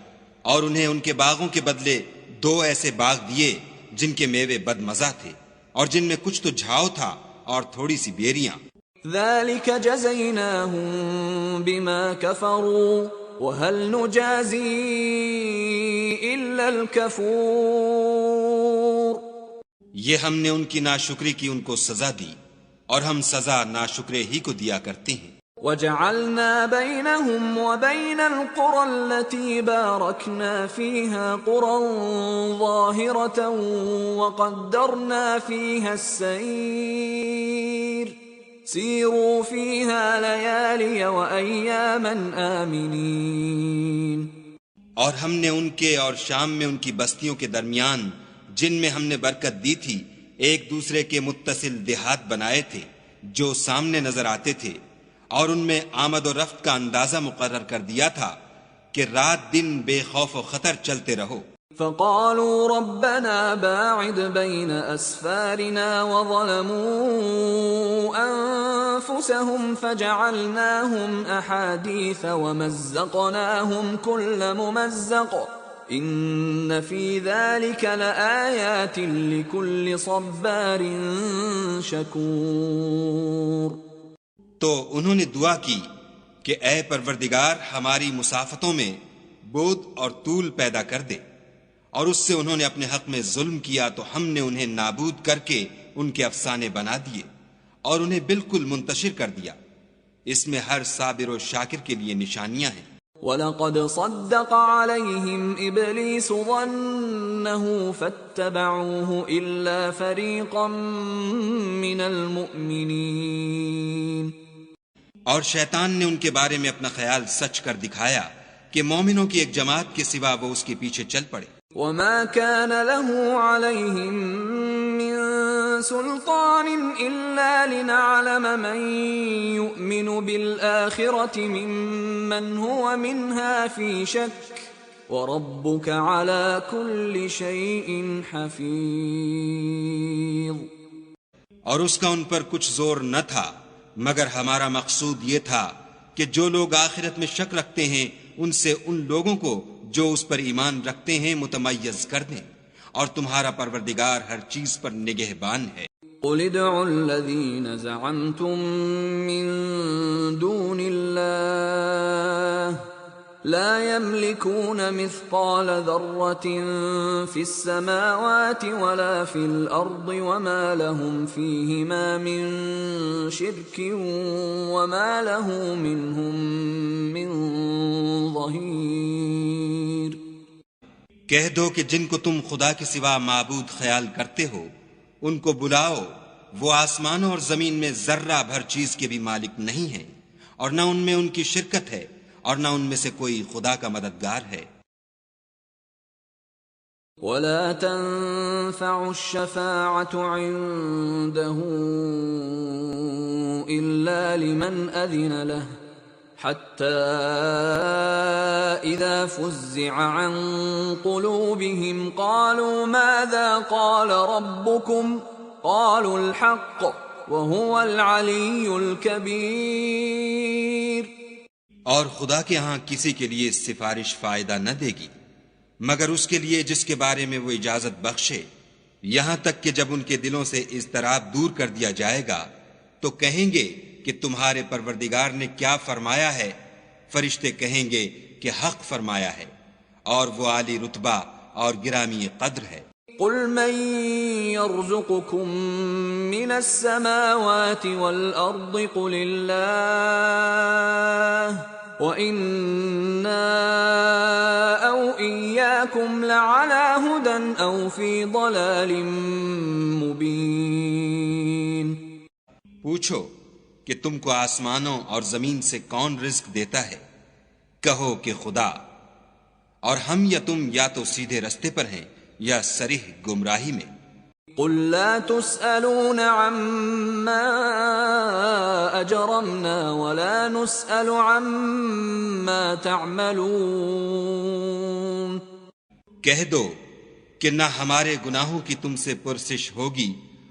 اور انہیں ان کے باغوں کے بدلے دو ایسے باغ دیے جن کے میوے بد مزہ تھے اور جن میں کچھ تو جھاؤ تھا اور تھوڑی سی بیریاں۔ ذلك جزيناهم بما كفروا وهل نجازي إلا الكفور۔ یہ ہم نے ان کی ناشکری کی ان کو سزا دی اور ہم سزا ناشکرے ہی کو دیا کرتے ہیں۔ وجعلنا بينهم وبين القرى التي باركنا فيها قرى ظاهرة وقدرنا فيها السير سيروا فيها ليالي وأياما آمنين۔ اور ہم نے ان کے اور شام میں ان کی بستیوں کے درمیان جن میں ہم نے برکت دی تھی ایک دوسرے کے متصل دیہات بنائے تھے جو سامنے نظر آتے تھے، اور ان میں آمد و رفت کا اندازہ مقرر کر دیا تھا کہ رات دن بے خوف و خطر چلتے رہو۔ فقالوا ربنا باعد بين أسفارنا وظلموا أنفسهم فجعلناهم أحاديث ومزقناهم كل ممزق إن في ذلك لآيات لكل صبار شكور۔ تو انہوں نے دعا کی کہ اے پروردگار ہماری مسافتوں میں بود اور طول پیدا کر دے، اور اس سے انہوں نے اپنے حق میں ظلم کیا تو ہم نے انہیں نابود کر کے ان کے افسانے بنا دیے اور انہیں بالکل منتشر کر دیا۔ اس میں ہر صابر و شاکر کے لیے نشانیاں ہیں۔ وَلَقَدْ صَدَّقَ عَلَيْهِمْ إِبْلِيسُ ظَنَّهُ فَاتَّبَعُوهُ إِلَّا فَرِيقًا مِّنَ الْمُؤْمِنِينَ۔ اور شیطان نے ان کے بارے میں اپنا خیال سچ کر دکھایا کہ مومنوں کی ایک جماعت کے سوا وہ اس کے پیچھے چل پڑے۔ وَمَا كَانَ لَهُ عَلَيْهِمْ مِّن سُلْطَانٍ إِلَّا لِنَعْلَمَ مَن يُؤْمِنُ بِالْآخِرَةِ مِمَّنْ هُوَ مِنْهَا فِي شَكٍّ وَرَبُّكَ عَلَى كُلِّ شَيْءٍ حَفِيظٌ۔ اور اس کا ان پر کچھ زور نہ تھا مگر ہمارا مقصود یہ تھا کہ جو لوگ آخرت میں شک رکھتے ہیں ان سے ان لوگوں کو جو اس پر ایمان رکھتے ہیں متمیز کر دیں، اور تمہارا پروردگار ہر چیز پر نگہبان ہے۔ قُلِ ادْعُوا الَّذِينَ زَعَمْتُم مِّن دُونِ اللَّهِ لا يملكون مثقال ذرة في السماوات ولا في الأرض وما لهم فيهما من شرك وما له منهم من ظهير۔ کہہ دو کہ جن کو تم خدا کے سوا معبود خیال کرتے ہو ان کو بلاؤ، وہ آسمانوں اور زمین میں ذرہ بھر چیز کے بھی مالک نہیں ہیں، اور نہ ان میں ان کی شرکت ہے اور نہ ان میں سے کوئی خدا کا مددگار ہے۔ ولا تنفع الشفاعة عنده إلا لمن أذن له حتى إذا فزع عن قلوبهم قالوا ماذا قال ربكم قالوا الحق وهو العلي الكبير۔ اور خدا کے ہاں کسی کے لیے سفارش فائدہ نہ دے گی مگر اس کے لیے جس کے بارے میں وہ اجازت بخشے، یہاں تک کہ جب ان کے دلوں سے اضطراب دور کر دیا جائے گا تو کہیں گے کہ تمہارے پروردگار نے کیا فرمایا ہے؟ فرشتے کہیں گے کہ حق فرمایا ہے، اور وہ عالی رتبہ اور گرامی قدر ہے۔ قل من يرزقكم من السماوات والأرض قل الله وإنا أو إياكم لعلى هدى أو في ضلال مبين۔ پوچھو کہ تم کو آسمانوں اور زمین سے کون رزق دیتا ہے؟ کہو کہ خدا، اور ہم یا تم یا تو سیدھے رستے پر ہیں یا صریح گمراہی میں۔ قل لا تسألون عما أجرمنا ولا نسأل عما تعملون۔ کہہ دو کہ نہ ہمارے گناہوں کی تم سے پرسش ہوگی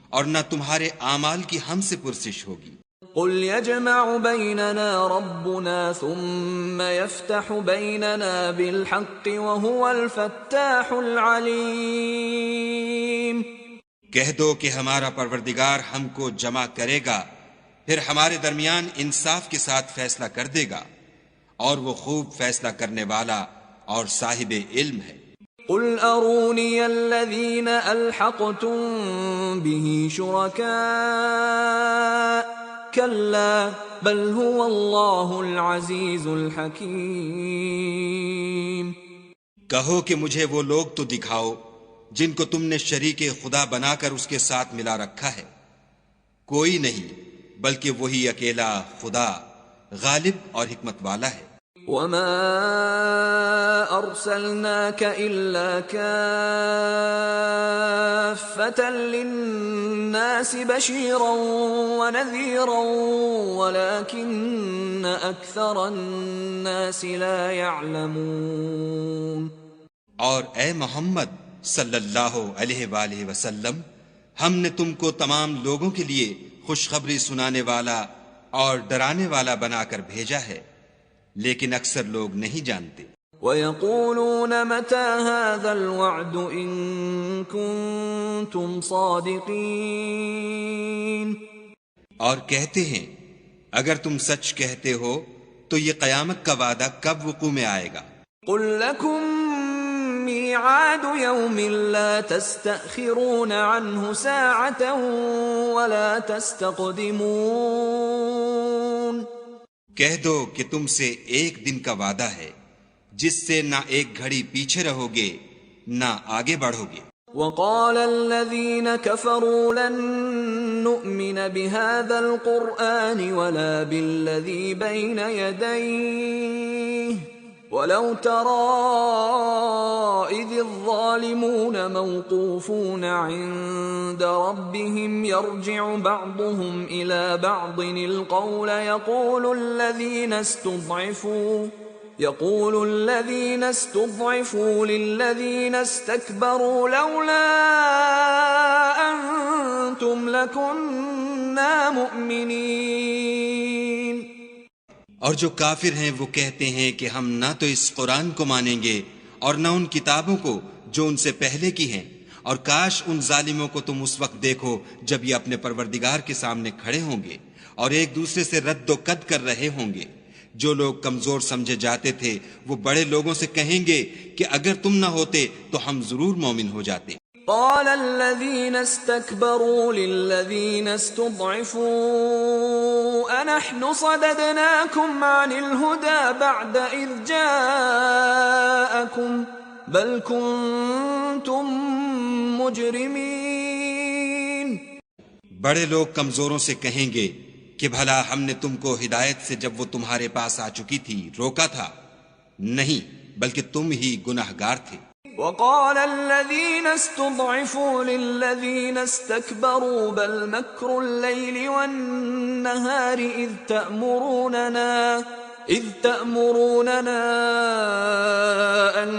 اور نہ تمہارے اعمال کی ہم سے پرسش ہوگی۔ قل يجمع بيننا ربنا ثم يفتح بيننا بالحق وهو الفتاح العليم۔ کہہ دو کہ ہمارا پروردگار ہم کو جمع کرے گا، پھر ہمارے درمیان انصاف کے ساتھ فیصلہ کر دے گا، اور وہ خوب فیصلہ کرنے والا اور صاحب علم ہے۔ قل اروني الذين الحقتم به شركاء كلا بل هو الله العزيز الحكيم۔ کہو کہ مجھے وہ لوگ تو دکھاؤ جن کو تم نے شریک خدا بنا کر اس کے ساتھ ملا رکھا ہے۔ کوئی نہیں بلکہ وہی اکیلا خدا غالب اور حکمت والا ہے۔ وما ارسلناك الا كافة للناس بشيرا ونذيرا ولكن اكثر الناس لا يعلمون۔ اور اے محمد صلی اللہ علیہ وآلہ وسلم، ہم نے تم کو تمام لوگوں کے لیے خوشخبری سنانے والا اور ڈرانے والا بنا کر بھیجا ہے، لیکن اکثر لوگ نہیں جانتے۔ وَيَقُولُونَ مَتَى هَذَا الْوَعْدُ إِن كُنتُمْ صَادِقِينَ۔ اور کہتے ہیں اگر تم سچ کہتے ہو تو یہ قیامت کا وعدہ کب وقوع میں آئے گا؟ قُل لَكُمْ مِيعَادُ يَوْمٍ لَا تَسْتَأْخِرُونَ عَنْهُ سَاعَةً وَلَا تَسْتَقْدِمُونَ۔ کہہ دو کہ تم سے ایک دن کا وعدہ ہے جس سے نہ ایک گھڑی پیچھے رہو گے نہ آگے بڑھو گے۔ وقال الذين كفروا لن نؤمن بهذا القرآن ولا بالذي بين يديه ولو ترى إذ الظالمون موقوفون عند ربهم يرجع بعضهم إلى بعض القول يقول الذين استضعفوا للذين استكبروا لولا أنتم لكنا مؤمنين۔ اور جو کافر ہیں وہ کہتے ہیں کہ ہم نہ تو اس قرآن کو مانیں گے اور نہ ان کتابوں کو جو ان سے پہلے کی ہیں، اور کاش ان ظالموں کو تم اس وقت دیکھو جب یہ اپنے پروردگار کے سامنے کھڑے ہوں گے اور ایک دوسرے سے رد و قد کر رہے ہوں گے، جو لوگ کمزور سمجھے جاتے تھے وہ بڑے لوگوں سے کہیں گے کہ اگر تم نہ ہوتے تو ہم ضرور مومن ہو جاتے۔ قال الذين استكبروا للذين استضعفوا أنحن صددناكم عن الهدى بعد إذ جاءكم بل كنتم مجرمين۔ بڑے لوگ کمزوروں سے کہیں گے کہ بھلا ہم نے تم کو ہدایت سے جب وہ تمہارے پاس آ چکی تھی روکا تھا؟ نہیں، بلکہ تم ہی گناہگار تھے۔ وقال الذين استضعفوا للذين استكبروا بل مكر الليل والنهار إذ تأمروننا أن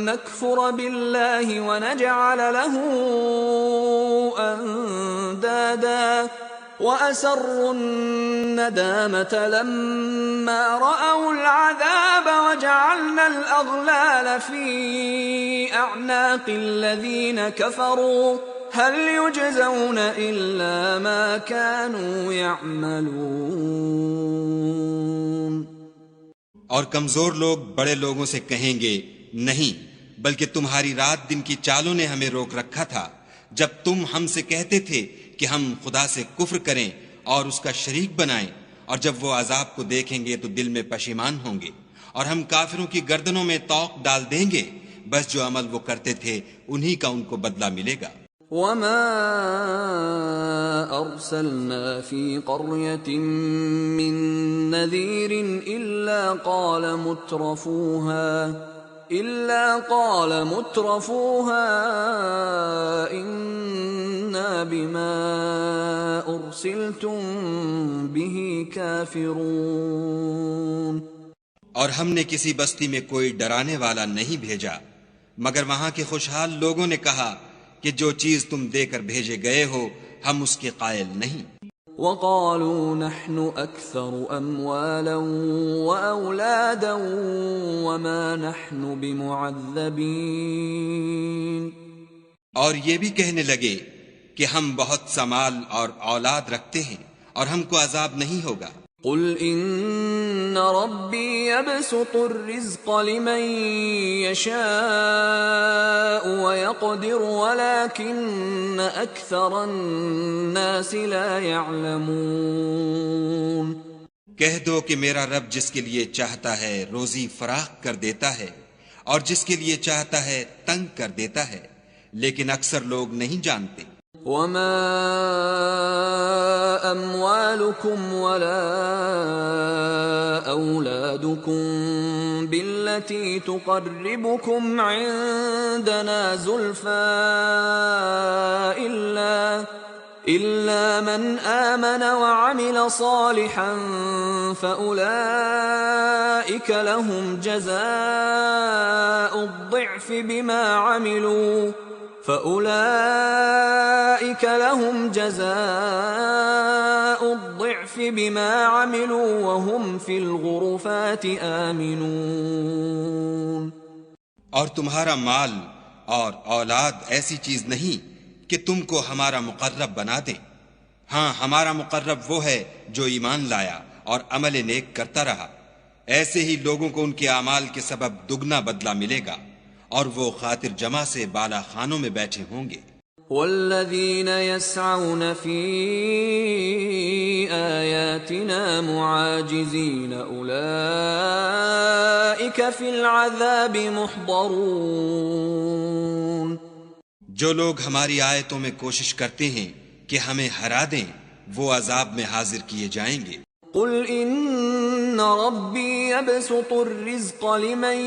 نكفر بالله ونجعل له أندادا وأسروا الندامة لما رأوا العذاب وجعلنا الأغلال في أعناق الذين كفروا هل يجزون إلا ما كانوا يعملون۔ اور کمزور لوگ بڑے لوگوں سے کہیں گے نہیں، بلکہ تمہاری رات دن کی چالوں نے ہمیں روک رکھا تھا جب تم ہم سے کہتے تھے کہ ہم خدا سے کفر کریں اور اس کا شریک بنائیں، اور جب وہ عذاب کو دیکھیں گے تو دل میں پشیمان ہوں گے، اور ہم کافروں کی گردنوں میں طوق ڈال دیں گے، بس جو عمل وہ کرتے تھے انہی کا ان کو بدلہ ملے گا۔ وما أرسلنا في قرية من نذير إلا قال مترفوها إنا بما أرسلتم به كافرون۔ اور ہم نے کسی بستی میں کوئی ڈرانے والا نہیں بھیجا مگر وہاں کے خوشحال لوگوں نے کہا کہ جو چیز تم دے کر بھیجے گئے ہو ہم اس کے قائل نہیں۔ وقالوا نحن أكثر أموالا وأولادا وما نحن بمعذبين۔ اور یہ بھی کہنے لگے کہ ہم بہت سا مال اور اولاد رکھتے ہیں اور ہم کو عذاب نہیں ہوگا۔ قل ان ربی یبسط الرزق لمن یشاء ویقدر ولكن اکثر الناس لا يعلمون۔ کہہ دو کہ میرا رب جس کے لیے چاہتا ہے روزی فراخ کر دیتا ہے اور جس کے لیے چاہتا ہے تنگ کر دیتا ہے، لیکن اکثر لوگ نہیں جانتے۔ وما اموالكم ولا اولادكم بالتي تقربكم عندنا زلفى الا من آمن وعمل صالحا فاولئك لهم جزاء الضعف بما عملوا وهم في الغرفات آمنون۔ اور تمہارا مال اور اولاد ایسی چیز نہیں کہ تم کو ہمارا مقرب بنا دیں، ہاں ہمارا مقرب وہ ہے جو ایمان لایا اور عمل نیک کرتا رہا، ایسے ہی لوگوں کو ان کے اعمال کے سبب دگنا بدلہ ملے گا، اور وہ خاطر جمع سے بالا خانوں میں بیٹھے ہوں گے۔ والذین یسعون فی آیاتنا معاجزین اولئک فی العذاب محضرون۔ جو لوگ ہماری آیتوں میں کوشش کرتے ہیں کہ ہمیں ہرا دیں وہ عذاب میں حاضر کیے جائیں گے۔ قل ان ربی یبسط الرزق لمن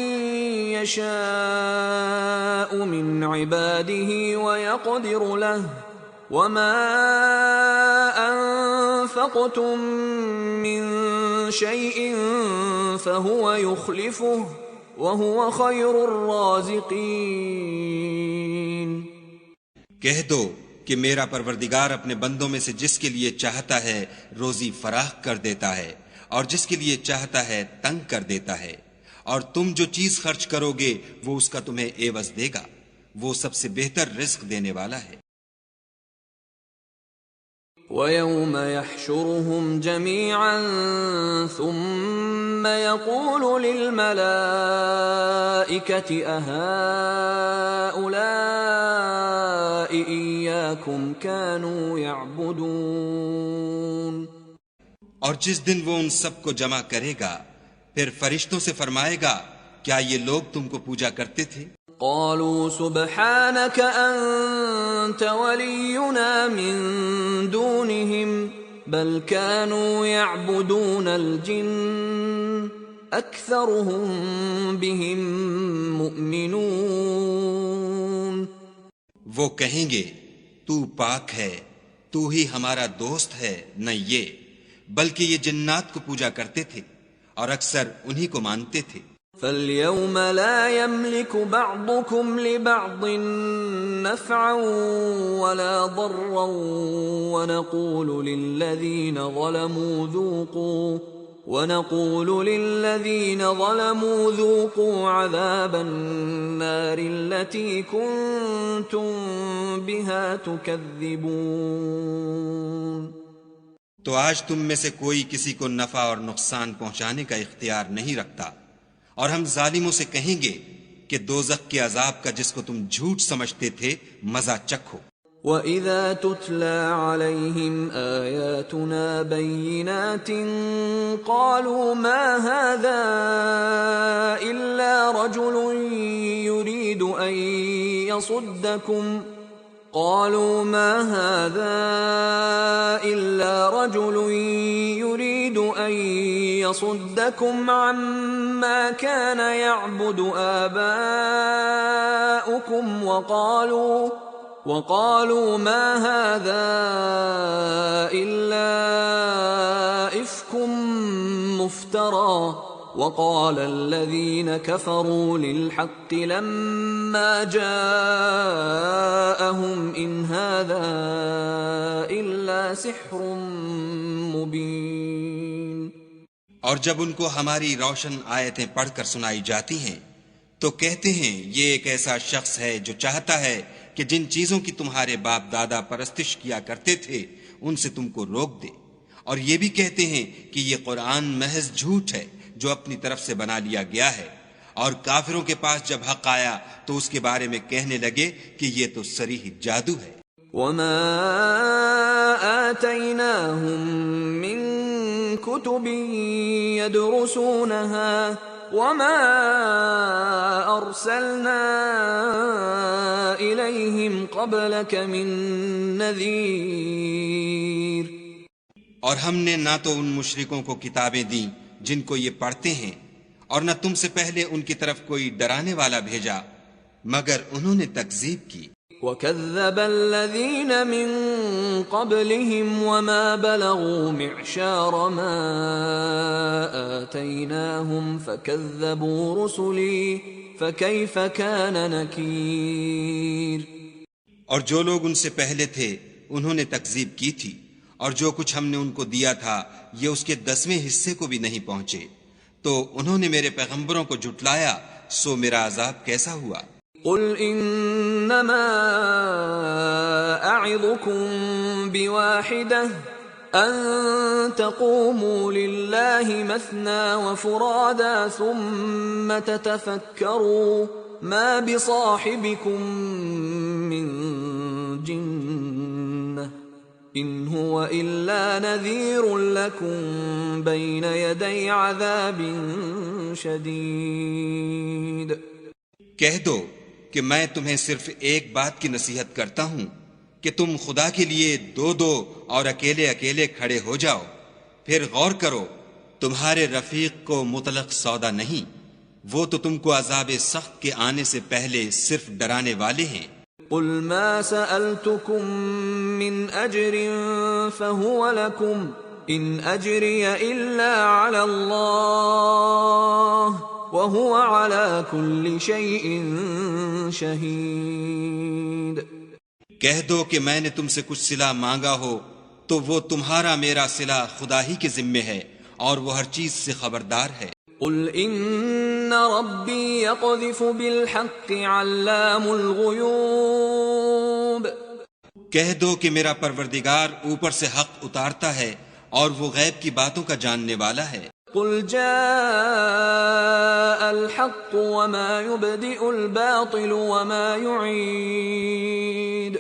یشاء من عباده ویقدر له وما انفقتم من شیء فهو یخلفه وهو خیر الرازقین۔ کہہ دو کہ میرا پروردگار اپنے بندوں میں سے جس کے لیے چاہتا ہے روزی فراخ کر دیتا ہے اور جس کے لیے چاہتا ہے تنگ کر دیتا ہے، اور تم جو چیز خرچ کرو گے وہ اس کا تمہیں عوض دے گا، وہ سب سے بہتر رزق دینے والا ہے۔ وَيَوْمَ يَحْشُرُهُمْ جَمِيعًا ثُمَّ يَقُولُ لِلْمَلَائِكَةِ أَهَؤُلَاءِ إِيَّاكُمْ كَانُوا يَعْبُدُونَ۔ اور جس دن وہ ان سب کو جمع کرے گا پھر فرشتوں سے فرمائے گا کیا یہ لوگ تم کو پوجا کرتے تھے؟ قالوا سبحانك أنت ولينا من دونهم بل كانوا يعبدون الجن أكثرهم بهم مؤمنون۔ وہ کہیں گے تو پاک ہے، تو ہی ہمارا دوست ہے، نہ یہ، بلکہ یہ جنات کو پوجا کرتے تھے اور اکثر انہی کو مانتے تھے۔ فَالْيَوْمَ لَا يَمْلِكُ بَعْضُكُمْ لِبَعْضٍ نَفْعًا وَلَا ضَرًّا وَنَقُولُ لِلَّذِينَ ظَلَمُوا ذُوقُوا عَذَابَ النَّارِ الَّتِي كُنتُم بِهَا تُكَذِّبُونَ۔ تو آج تم میں سے کوئی کسی کو نفع اور نقصان پہنچانے کا اختیار نہیں رکھتا، اور ہم ظالموں سے کہیں گے کہ دوزخ کے عذاب کا جس کو تم جھوٹ سمجھتے تھے مزہ چکھو۔ وَإِذَا تُتْلَى عَلَيْهِمْ آيَاتُنَا بَيِّنَاتٍ قَالُوا مَا هَذَا إِلَّا رَجُلٌ يُرِيدُ أَن يَصُدَّكُمْ عَمَّا كَانَ يَعْبُدُ آبَاؤُكُمْ وَقَالُوا مَا هَذَا إِلَّا إِفْكٌ مُفْتَرًى وَقَالَ الَّذِينَ كَفَرُوا لِلْحَقِّ لَمَّا جَاءَهُمْ إِنْ هَذَا إِلَّا سِحْرٌ مُبِينٌ۔ اور جب ان کو ہماری روشن آیتیں پڑھ کر سنائی جاتی ہیں تو کہتے ہیں یہ ایک ایسا شخص ہے جو چاہتا ہے کہ جن چیزوں کی تمہارے باپ دادا پرستش کیا کرتے تھے ان سے تم کو روک دے، اور یہ بھی کہتے ہیں کہ یہ قرآن محض جھوٹ ہے جو اپنی طرف سے بنا لیا گیا ہے، اور کافروں کے پاس جب حق آیا تو اس کے بارے میں کہنے لگے کہ یہ تو صریح جادو ہے۔ وَمَا آتَيْنَاهُم مِّن كُتُبٍ يَدْرُسُونَهَا وَمَا أَرْسَلْنَا إِلَيْهِمْ قَبْلَكَ مِن نَّذِيرٍ۔ اور ہم نے نہ تو ان مشرکوں کو کتابیں دیں جن کو یہ پڑھتے ہیں، اور نہ تم سے پہلے ان کی طرف کوئی ڈرانے والا بھیجا، مگر انہوں نے تکذیب کی۔ وَكَذَّبَ الَّذِينَ مِن قَبْلِهِمْ وَمَا بَلَغُوا مِعْشَارَ مَا آتَيْنَاهُمْ فَكَذَّبُوا رُسُلِي فَكَيْفَ كَانَ نَكِيرِ۔ اور جو لوگ ان سے پہلے تھے انہوں نے تکذیب کی تھی، اور جو کچھ ہم نے ان کو دیا تھا یہ اس کے 10ویں حصے کو بھی نہیں پہنچے، تو انہوں نے میرے پیغمبروں کو جھٹلایا، سو میرا عذاب کیسا ہوا۔ قل انما اعظكم بواحدة ان تقوموا لله مثنى وفرادا ثم تتفكروا ما بصاحبكم من جنة ان هو الا نذير لكم بين يدي عذاب شديد۔ کہہ دو کہ میں تمہیں صرف ایک بات کی نصیحت کرتا ہوں کہ تم خدا کے لیے دو دو اور اکیلے اکیلے کھڑے ہو جاؤ، پھر غور کرو تمہارے رفیق کو مطلق سودا نہیں، وہ تو تم کو عذاب سخت کے آنے سے پہلے صرف ڈرانے والے ہیں۔ قل ما سألتكم من أجر فهو لكم إن أجري إلا على الله وَهُوَ عَلَى كُلِّ شَيْءٍ شَهِيدٌ۔ کہہ دو کہ میں نے تم سے کچھ صلہ مانگا ہو تو وہ تمہارا میرا صلہ خدا ہی کے ذمے ہے، اور وہ ہر چیز سے خبردار ہے۔ قُلْ إِنَّ رَبِّي يَقْذِفُ بِالْحَقِّ عَلَّامُ الْغُيُوبِ۔ کہہ دو کہ میرا پروردگار اوپر سے حق اتارتا ہے اور وہ غیب کی باتوں کا جاننے والا ہے۔ قل جاء الحق وما يبدئ الباطل وما يعيد۔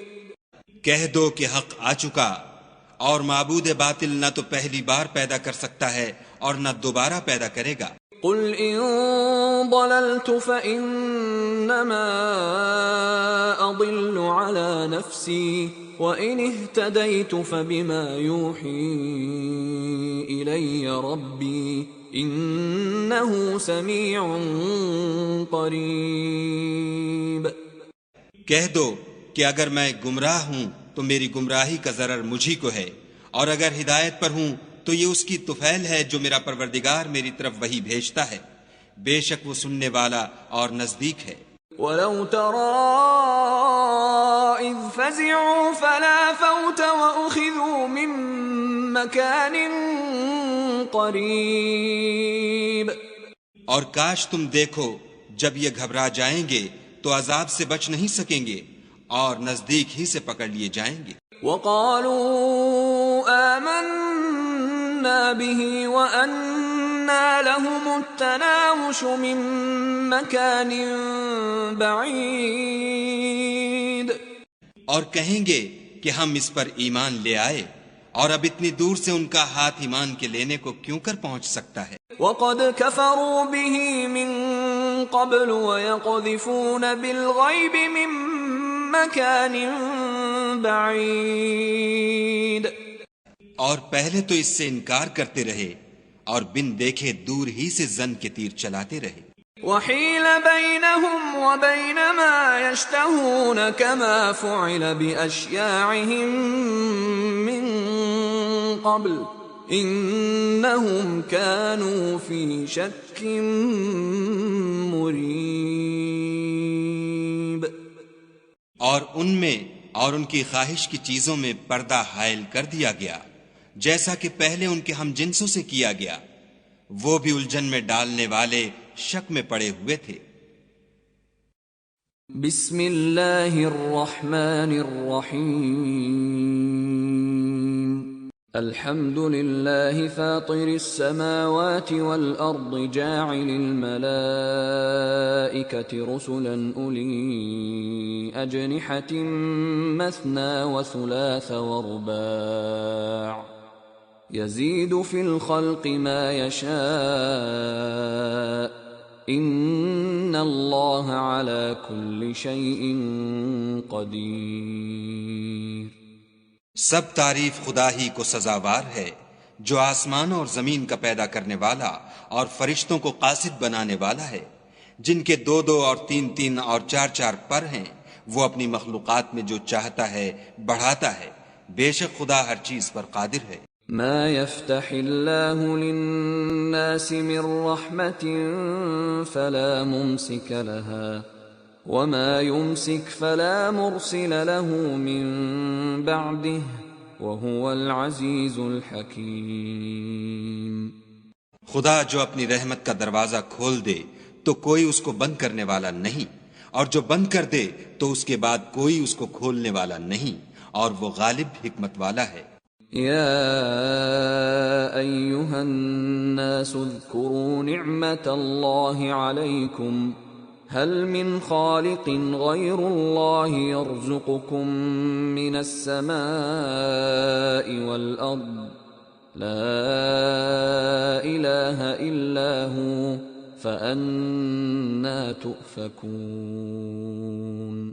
کہہ دو کہ حق آ چکا اور معبود باطل نہ تو پہلی بار پیدا کر سکتا ہے اور نہ دوبارہ پیدا کرے گا۔ قل ان ضللت فانما اضل على نفسي وان اهتديت فبما يوحي الي ربي انه سميع قريب۔ کہہ دو کہ اگر میں گمراہ ہوں تو میری گمراہی کا ضرر مجھی کو ہے، اور اگر ہدایت پر ہوں تو یہ اس کی طفیل ہے جو میرا پروردگار میری طرف وحی بھیجتا ہے، بے شک وہ سننے والا اور نزدیک ہے۔ وَلَوْ تَرَىٰ إِذْ فَزِعُوا فَلَا فَوْتَ وَأُخِذُوا مِن مَّكَانٍ قَرِيبٍ۔ اور کاش تم دیکھو جب یہ گھبرا جائیں گے تو عذاب سے بچ نہیں سکیں گے اور نزدیک ہی سے پکڑ لیے جائیں گے۔ وَقَالُوا آمَنَّا بِهِ وَأَنَّا لَهُمُ التَّنَاوُشُ مِن مَّكَانٍ بَعِيدٍ۔ اور کہیں گے کہ ہم اس پر ایمان لے آئے، اور اب اتنی دور سے ان کا ہاتھ ایمان کے لینے کو کیوں کر پہنچ سکتا ہے۔ وَقَدْ كَفَرُوا بِهِ مِن قَبْلُ وَيَقْذِفُونَ بِالْغَيْبِ مِن مَّكَانٍ بَعِيدٍ۔ اور پہلے تو اس سے انکار کرتے رہے اور بن دیکھے دور ہی سے زن کے تیر چلاتے رہے۔ وَحِيلَ بَيْنَهُمْ وَبَيْنَ مَا يَشْتَهُونَ كَمَا فُعِلَ بِأَشْيَاعِهِم مِّن قَبْلُ إِنَّهُمْ كَانُوا فِي شَكٍّ مُّرِيبٍ۔ اور ان میں اور ان کی خواہش کی چیزوں میں پردہ حائل کر دیا گیا، جیسا کہ پہلے ان کے ہم جنسوں سے کیا گیا، وہ بھی الجھن میں ڈالنے والے شک میں پڑے ہوئے تھے۔ بسم اللہ الرحمن الرحیم، الحمد للہ فاطر السماوات والارض جاعل الملائکة رسلا اولی اجنحة مثنى وثلاث ورباع يزيد في الخلق ما يشاء ان اللہ على كل شيء قدیر۔ سب تعریف خدا ہی کو سزاوار ہے جو آسمان اور زمین کا پیدا کرنے والا اور فرشتوں کو قاصد بنانے والا ہے، جن کے 2 اور 3 اور 4 پر ہیں، وہ اپنی مخلوقات میں جو چاہتا ہے بڑھاتا ہے، بے شک خدا ہر چیز پر قادر ہے۔ ما يفتح الله للناس من رحمة فلا ممسك لها وما يمسك فلا مرسل له من بعده وهو العزيز الحكيم۔ خدا جو اپنی رحمت کا دروازہ کھول دے تو کوئی اس کو بند کرنے والا نہیں، اور جو بند کر دے تو اس کے بعد کوئی اس کو کھولنے والا نہیں، اور وہ غالب حکمت والا ہے۔ يا أيها الناس اذكروا نعمة الله عليكم هل من خالق غير الله يرزقكم من السماء والأرض لا إله إلا هو فأنا تؤفكون۔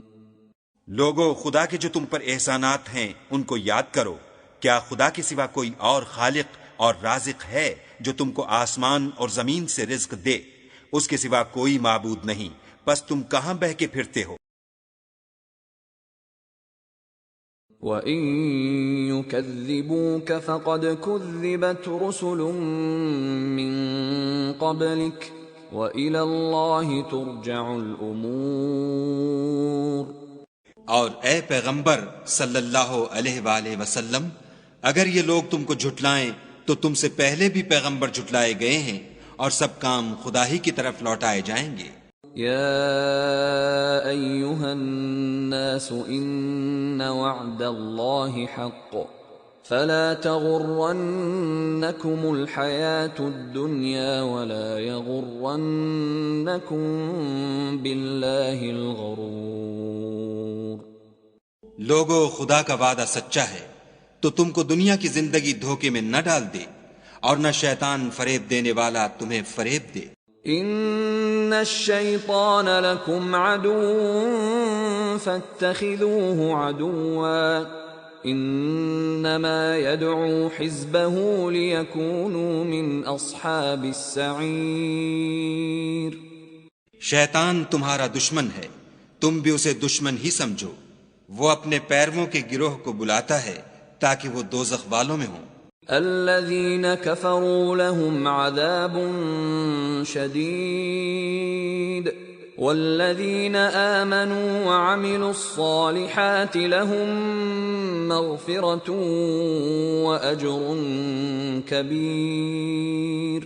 لوگو، خدا کے جو تم پر احسانات ہیں ان کو یاد کرو۔ کیا خدا کے سوا کوئی اور خالق اور رازق ہے جو تم کو آسمان اور زمین سے رزق دے؟ اس کے سوا کوئی معبود نہیں، بس تم کہاں بہ کے پھرتے ہو؟ وَإِن يُكَذِّبُوكَ فَقَدْ كُذِّبَتْ رُسُلٌ مِّن قَبْلِكَ وَإِلَى اللَّهِ تُرْجَعُ الْأُمُورُ۔ اور اے پیغمبر صلی اللہ علیہ وآلہ وسلم، اگر یہ لوگ تم کو جھٹلائیں تو تم سے پہلے بھی پیغمبر جھٹلائے گئے ہیں، اور سب کام خدا ہی کی طرف لوٹائے جائیں گے۔ يا أيها الناس إن وعد الله حق فلا تغرنكم الحياة الدنيا ولا يغرنكم بالله الغرور. لوگو خدا کا وعدہ سچا ہے تو تم کو دنیا کی زندگی دھوکے میں نہ ڈال دے اور نہ شیطان فریب دینے والا تمہیں فریب دے. ان الشیطان لکم عدو فاتخذوه عدوا انما يدعو حزبه ليكونوا من اصحاب السعیر. شیطان تمہارا دشمن ہے، تم بھی اسے دشمن ہی سمجھو. وہ اپنے پیرووں کے گروہ کو بلاتا ہے تاکہ وہ دوزخ والوں میں ہوں. الذين كفروا لهم عذاب شديد والذين آمنوا وعملوا الصالحات لهم مغفرة وأجر كبير.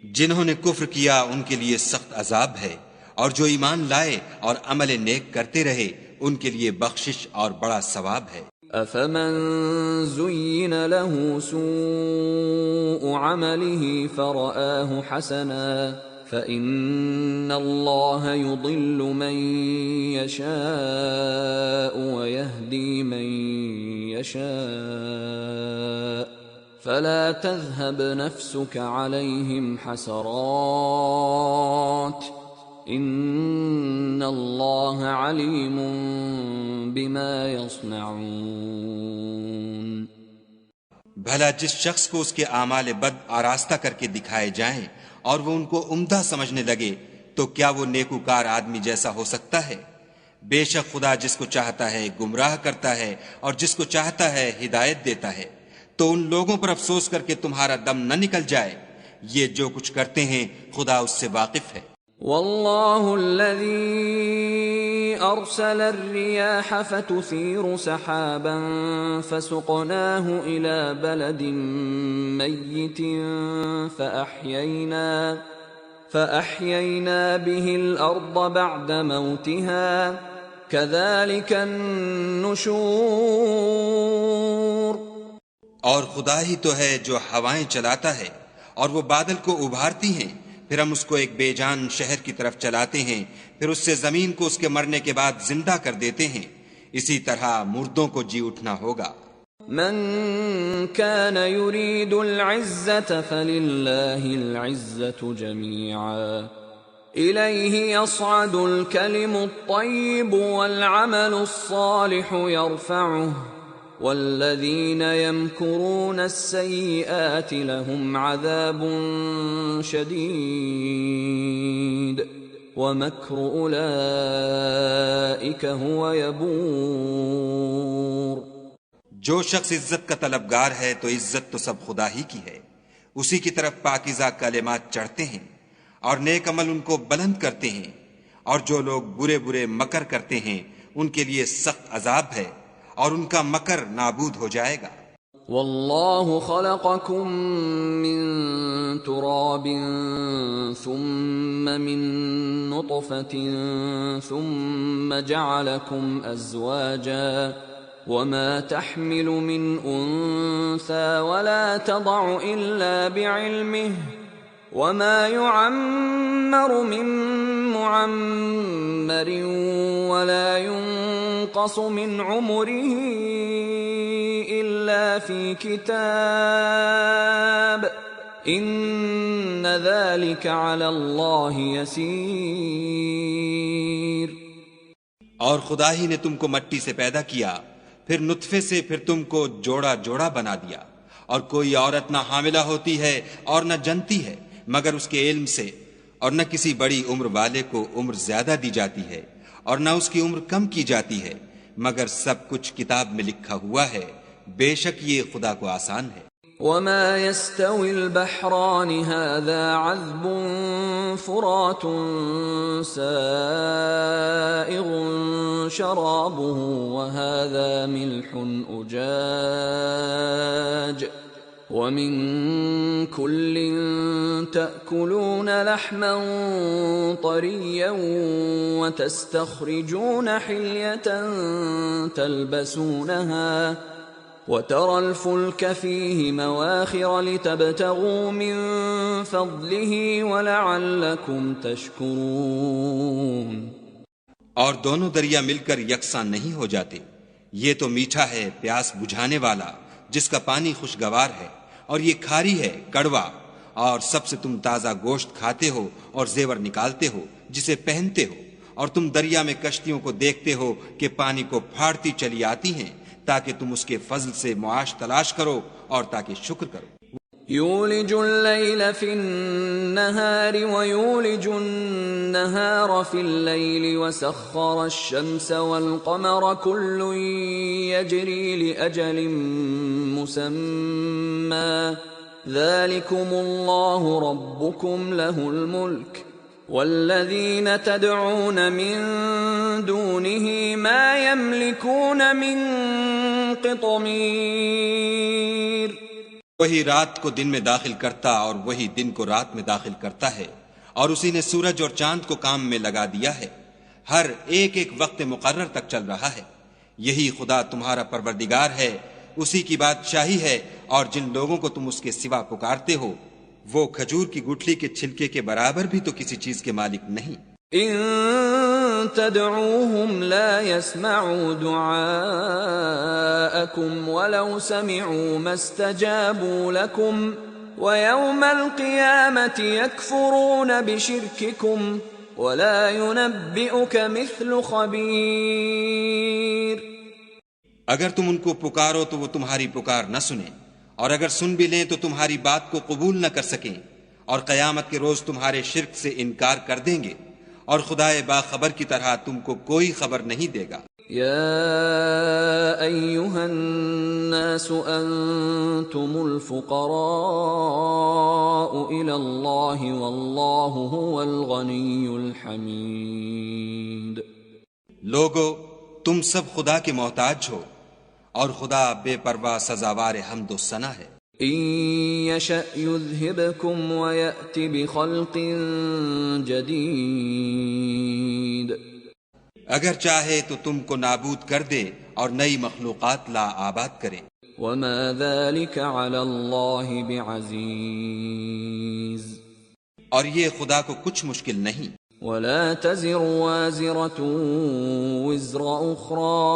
جنہوں نے کفر کیا ان کے لیے سخت عذاب ہے، اور جو ایمان لائے اور عمل نیک کرتے رہے ان کے لیے بخشش اور بڑا ثواب ہے. أفمن زين له سوء عمله فرآه حسنا فإن الله يضل من يشاء ويهدي من يشاء فلا تذهب نفسك عليهم حسرات ان اللہ علیم بما یصنعون. بھلا جس شخص کو اس کے اعمال بد آراستہ کر کے دکھائے جائیں اور وہ ان کو عمدہ سمجھنے لگے تو کیا وہ نیکوکار آدمی جیسا ہو سکتا ہے؟ بے شک خدا جس کو چاہتا ہے گمراہ کرتا ہے اور جس کو چاہتا ہے ہدایت دیتا ہے. تو ان لوگوں پر افسوس کر کے تمہارا دم نہ نکل جائے. یہ جو کچھ کرتے ہیں خدا اس سے واقف ہے. والله الذي أرسل الرياح فتثير سحابا فسقناه إلى بلد ميت فأحيينا به الأرض بعد موتها كذلك النشور. اور خدا ہی تو ہے جو ہوائیں چلاتا ہے اور وہ بادل کو ابھارتی ہیں، پھر ہم اس کو ایک بے جان شہر کی طرف چلاتے ہیں، پھر اس سے زمین کو اس کے مرنے کے بعد زندہ کر دیتے ہیں. اسی طرح مردوں کو جی اٹھنا ہوگا. من كان يريد العزة فلله العزة جميعا إليه يصعد الكلم الطيب والعمل الصالح يرفعه والذين يمكرون السيئات لهم عذاب شديد ومكر أولئك هو يبور. جو شخص عزت کا طلبگار ہے تو عزت تو سب خدا ہی کی ہے، اسی کی طرف پاکیزہ کلمات چڑھتے ہیں اور نیک عمل ان کو بلند کرتے ہیں، اور جو لوگ برے برے مکر کرتے ہیں ان کے لیے سخت عذاب ہے اور ان کا مکر نابود ہو جائے گا. والله خلقكم من تراب ثم من نطفة ثم جعلكم أزواجا وما تحمل من أنثى ولا تضع إلا بعلمه وما يعمر من معمر ولا ينقص من عمره إلا في كتاب إن ذلك على الله يسير. اور خدا ہی نے تم کو مٹی سے پیدا کیا، پھر نطفے سے، پھر تم کو جوڑا جوڑا بنا دیا، اور کوئی عورت نہ حاملہ ہوتی ہے اور نہ جنتی ہے مگر اس کے علم سے، اور نہ کسی بڑی عمر والے کو عمر زیادہ دی جاتی ہے اور نہ اس کی عمر کم کی جاتی ہے، مگر سب کچھ کتاب میں لکھا ہوا ہے. بے شک یہ خدا کو آسان ہے. وما يستوي البحران هذا عذب فرات سائغ شرابه وهذا ملح أجاج ومن كل تأكلون لحما طريا وتستخرجون حلية تلبسونها وترى الفلك فيه مواخر لتبتغوا من فضله ولعلكم تشكرون۔ اور دونوں دریا مل کر یکساں نہیں ہو جاتے، یہ تو میٹھا ہے پیاس بجھانے والا جس کا پانی خوشگوار ہے، اور یہ کھاری ہے کڑوا، اور سب سے تم تازہ گوشت کھاتے ہو اور زیور نکالتے ہو جسے پہنتے ہو، اور تم دریا میں کشتیوں کو دیکھتے ہو کہ پانی کو پھاڑتی چلی آتی ہیں تاکہ تم اس کے فضل سے معاش تلاش کرو اور تاکہ شکر کرو۔ یولج اللیل فی النہار ویولج النہار فی اللیل وسخر الشمس والقمر کل یجری لأجل مسمى ذلكم اللہ ربکم له الملک والذین تدعون من دونه ما يملكون من قطمیر۔ وہی رات کو دن میں داخل کرتا اور وہی دن کو رات میں داخل کرتا ہے، اور اسی نے سورج اور چاند کو کام میں لگا دیا ہے، ہر ایک ایک وقت مقرر تک چل رہا ہے۔ یہی خدا تمہارا پروردگار ہے، اسی کی بادشاہی ہے، اور جن لوگوں کو تم اس کے سوا پکارتے ہو وہ کھجور کی گٹھلی کے چھلکے کے برابر بھی تو کسی چیز کے مالک نہیں۔ ان تدعوهم لا يسمعوا دعاءكم ولو سمعوا ما استجابوا لكم ويوم القيامة يكفرون بشرككم ولا ينبئك مثل خبير۔ اگر تم ان کو پکارو تو وہ تمہاری پکار نہ سنیں، اور اگر سن بھی لیں تو تمہاری بات کو قبول نہ کر سکیں، اور قیامت کے روز تمہارے شرک سے انکار کر دیں گے، اور خدائے باخبر کی طرح تم کو کوئی خبر نہیں دے گا۔ یا ایھا الناس انتم الفقراء الی اللہ واللہ هو الغنی الحمید۔ لوگو تم سب خدا کے محتاج ہو، اور خدا بے پرواہ سزاوار حمد و ثنا ہے۔ ان یشأ یذھبکم ویأت بخلق جدید۔ اگر چاہے تو تم کو نابود کر دے اور نئی مخلوقات لا آباد کرے۔ وما ذلك علی اللہ بعزیز۔ اور یہ خدا کو کچھ مشکل نہیں۔ ولا تزر وازرة وزر أخرى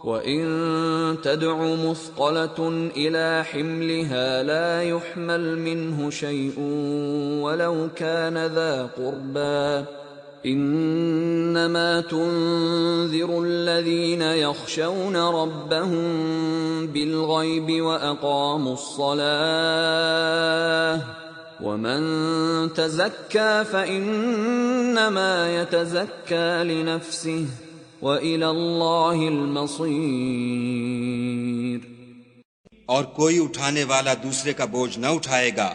وإن تدع مثقلة إلى حملها لا يحمل منه شيء ولو كان ذا قربى إنما تنذر الذين يخشون ربهم بالغيب وأقاموا الصلاة ومن تزكى فإنما يتزكى لنفسه وإلى الله المصير۔ اور کوئی اٹھانے والا دوسرے کا بوجھ نہ اٹھائے گا،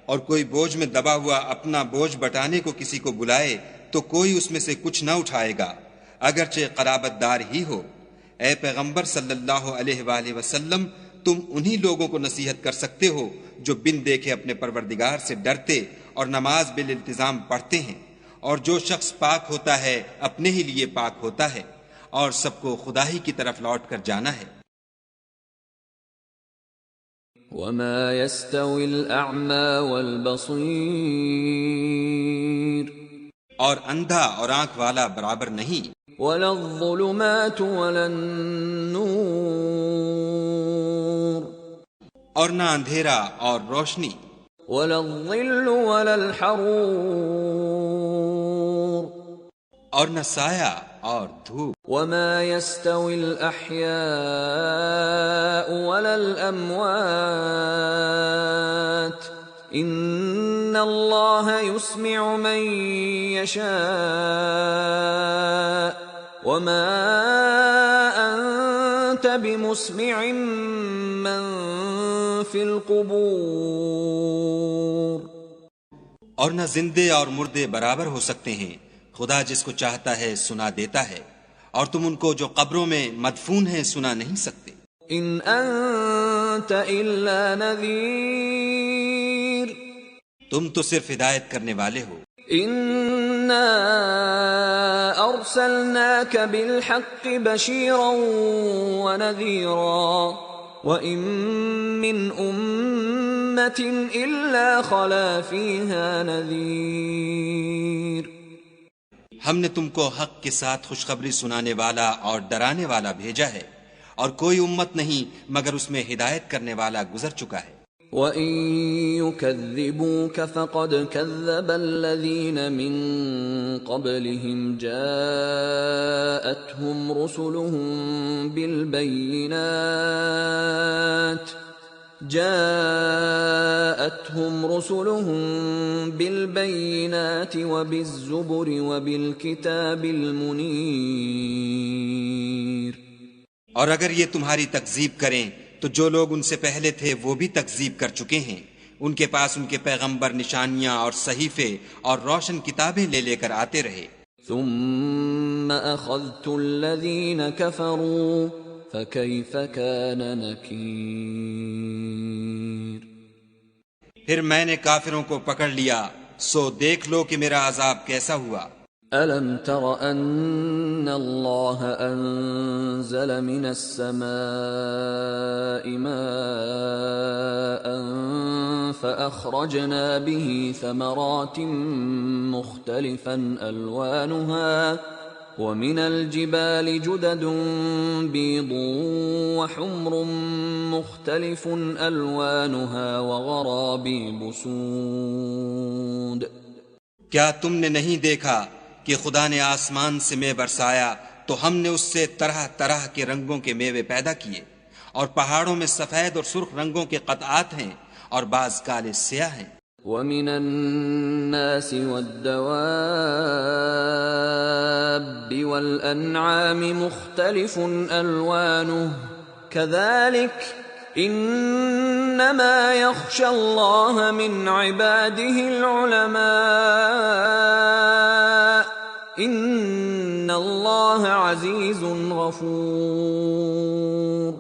اور کوئی بوجھ میں دبا ہوا اپنا بوجھ بٹانے کو کسی کو بلائے تو کوئی اس میں سے کچھ نہ اٹھائے گا، اگرچہ قرابت دار ہی ہو۔ اے پیغمبر صلی اللہ علیہ وآلہ وسلم، تم انہی لوگوں کو نصیحت کر سکتے ہو جو بن دیکھے اپنے پروردگار سے ڈرتے اور نماز بالالتزام پڑھتے ہیں، اور جو شخص پاک ہوتا ہے اپنے ہی لیے پاک ہوتا ہے، اور سب کو خدا ہی کی طرف لوٹ کر جانا ہے۔ وما يستوي الأعمى والبصير۔ اور اندھا اور آنکھ والا برابر نہیں۔ ولا الظلمات ولا النور۔ اور نہ اندھیرا اور روشنی۔ ولا الظل ولا الحرور۔ اور نہ سایہ اور دھوپ۔ وما يستوي الأحياء ولا الأموات إن الله يسمع من يشاء وما أنت بمسمع من في القبور۔ اور نہ زندے اور مردے برابر ہو سکتے ہیں، خدا جس کو چاہتا ہے سنا دیتا ہے، اور تم ان کو جو قبروں میں مدفون ہیں سنا نہیں سکتے۔ ان انت الا نذیر۔ تم تو صرف ہدایت کرنے والے ہو۔ إنا أرسلناك بالحق بشيرا ونذيرا وإن من أمة إلا خلا فيها نذير۔ ہم نے تم کو حق کے ساتھ خوشخبری سنانے والا اور ڈرانے والا بھیجا ہے، اور کوئی امت نہیں مگر اس میں ہدایت کرنے والا گزر چکا ہے۔ وَإِن يُكَذِّبُوكَ فَقَدْ كَذَّبَ الَّذِينَ مِن قَبْلِهِمْ جَاءَتْهُمْ رُسُلُهُم بِالْبَيِّنَاتِ وَبِالزُّبُرِ وَبِالْكِتَابِ الْمُنِيرِ۔ اور اگر یہ تمہاری تکذیب کریں تو جو لوگ ان سے پہلے تھے وہ بھی تکذیب کر چکے ہیں، ان کے پاس ان کے پیغمبر نشانیاں اور صحیفے اور روشن کتابیں لے لے کر آتے رہے۔ ثم أخذت الذين كفروا فكيف كان نكير۔ پھر میں نے کافروں کو پکڑ لیا، سو دیکھ لو کہ میرا عذاب کیسا ہوا۔ ألم تر أن الله أنزل من السماء ماء فأخرجنا به ثمرات مختلفا ألوانها ومن الجبال جدد بيض وحمر مختلف ألوانها وغرابيب سود۔ کیا تم نے نہیں دیکھا کہ خدا نے آسمان سے مے برسایا تو ہم نے اس سے طرح طرح کے رنگوں کے میوے پیدا کیے، اور پہاڑوں میں سفید اور سرخ رنگوں کے قطعات ہیں اور بعض کالے سیاہ ہیں۔ وَمِنَ النَّاسِ وَالدَّوَابِّ وَالْأَنْعَامِ مُخْتَلِفٌ أَلْوَانُهُ كَذَلِكَ إِنَّمَا يَخْشَى اللَّهَ مِنْ عِبَادِهِ الْعُلَمَاءُ إِنَّ اللَّهَ عَزِيزٌ غَفُورٌ۔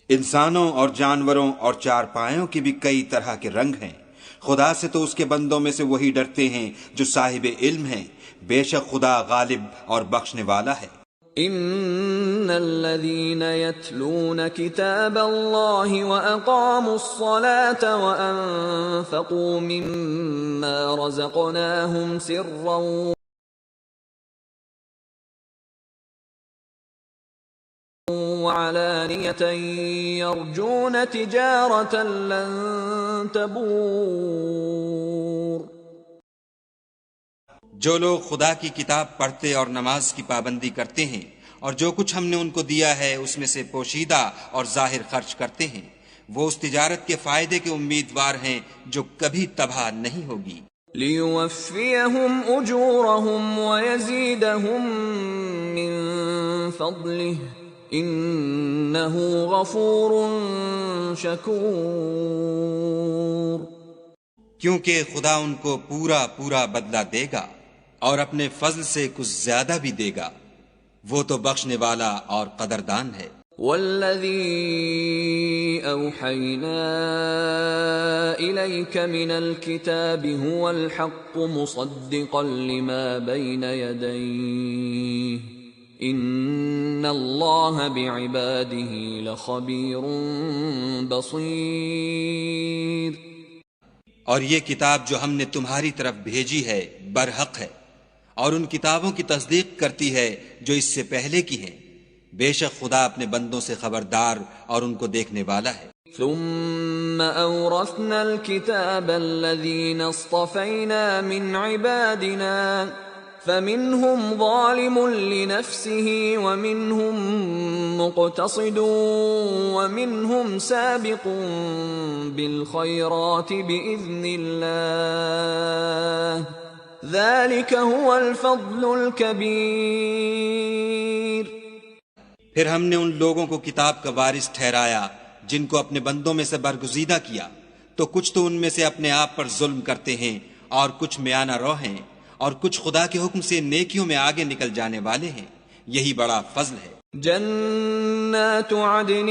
انسانوں اور جانوروں اور چارپائیوں کی بھی کئی طرح کے رنگ ہیں، خدا سے تو اس کے بندوں میں سے وہی ڈرتے ہیں جو صاحب علم ہیں، بے شک خدا غالب اور بخشنے والا ہے۔ ان الذين يتلون كتاب الله واقاموا الصلاه وانفقوا مما رزقناهم سرا وعلانية يرجون تجارة لن تبور۔ جو لوگ خدا کی کتاب پڑھتے اور نماز کی پابندی کرتے ہیں اور جو کچھ ہم نے ان کو دیا ہے اس میں سے پوشیدہ اور ظاہر خرچ کرتے ہیں، وہ اس تجارت کے فائدے کے امیدوار ہیں جو کبھی تباہ نہیں ہوگی۔ لِيُوَفِّيَهُمْ أُجُورَهُمْ وَيَزِيدَهُمْ مِنْ فَضْلِهِ إِنَّهُ غَفُورٌ شَكُورٌ۔ کیونکہ خدا ان کو پورا پورا بدلہ دے گا اور اپنے فضل سے کچھ زیادہ بھی دے گا، وہ تو بخشنے والا اور قدردان ہے۔ وَالَّذِي أَوْحَيْنَا إِلَيْكَ مِنَ الْكِتَابِ هُوَ الْحَقُّ مُصَدِّقًا لِمَا بَيْنَ يَدَيْهِ إِنَّ اللَّهَ بِعِبَادِهِ لَخَبِيرٌ بَصِيرٌ۔ اور یہ کتاب جو ہم نے تمہاری طرف بھیجی ہے برحق ہے، اور ان کتابوں کی تصدیق کرتی ہے جو اس سے پہلے کی ہیں، بے شک خدا اپنے بندوں سے خبردار اور ان کو دیکھنے والا ہے۔ ثم أورثنا الكتاب الذين اصطفينا من عبادنا فمنهم ظالم لنفسه ومنهم مقتصد ومنهم سابق بالخيرات بإذن الله ذلك هو الفضل الكبير۔ پھر ہم نے ان لوگوں کو کتاب کا وارث ٹھہرایا جن کو اپنے بندوں میں سے برگزیدہ کیا، تو کچھ تو ان میں سے اپنے آپ پر ظلم کرتے ہیں اور کچھ میانہ رو ہیں، اور کچھ خدا کے حکم سے نیکیوں میں آگے نکل جانے والے ہیں، یہی بڑا فضل ہے۔ جنات عدن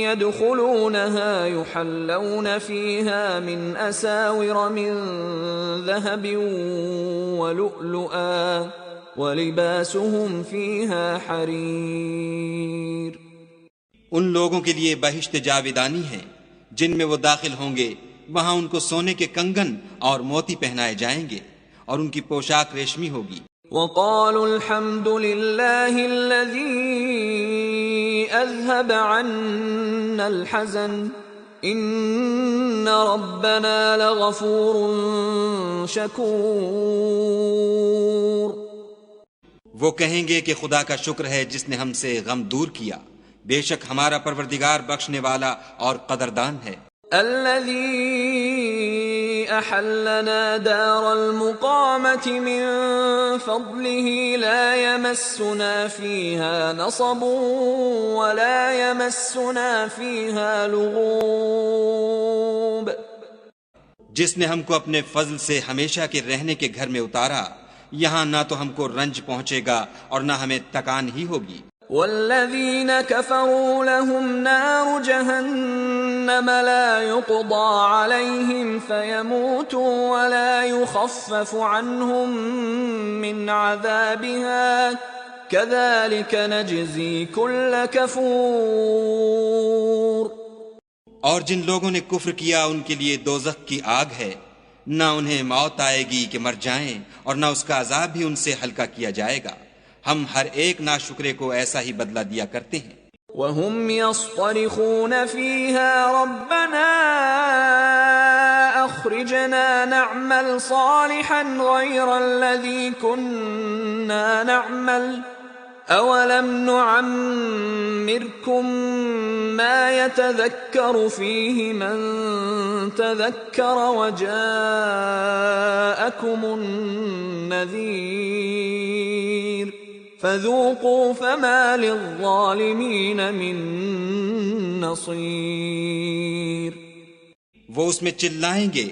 يدخلونها يحلون فيها من أساور من ذهب ولؤلؤا ولباسهم فيها حرير۔ ان لوگوں کے لیے بہشت جاویدانی ہے جن میں وہ داخل ہوں گے، وہاں ان کو سونے کے کنگن اور موتی پہنائے جائیں گے اور ان کی پوشاک ریشمی ہوگی۔ وقالوا الحمد لله الذي أذهب عنا الحزن إن ربنا لغفور شكور۔ وہ کہیں گے کہ خدا کا شکر ہے جس نے ہم سے غم دور کیا، بے شک ہمارا پروردگار بخشنے والا اور قدردان ہے۔ الذي أحلنا دار المقامة من فضله لا يمسنا فيها نصب ولا يمسنا فيها لغوب۔ جس نے ہم کو اپنے فضل سے ہمیشہ کے رہنے کے گھر میں اتارا، یہاں نہ تو ہم کو رنج پہنچے گا اور نہ ہمیں تکان ہی ہوگی۔ والذين كفروا لهم نار جهنم لا يقضى عليهم فيموتوا ولا يخفف عنهم من عذابها كذلك نجزي كل كفور۔ اور جن لوگوں نے کفر کیا ان کے لیے دوزخ کی آگ ہے، نہ انہیں موت آئے گی کہ مر جائیں اور نہ اس کا عذاب بھی ان سے ہلکا کیا جائے گا، ہم ہر ایک ناشکرے کو ایسا ہی بدلہ دیا کرتے ہیں۔ وهم يصطرخون فيها ربنا أخرجنا نعمل صالحا غير الذي كنا نعمل أولم نعمركم ما يتذكر فيه من تذكر وجاءكم النذير فذوقوا فما للظالمين من نصير۔ وہ اس میں چلائیں گے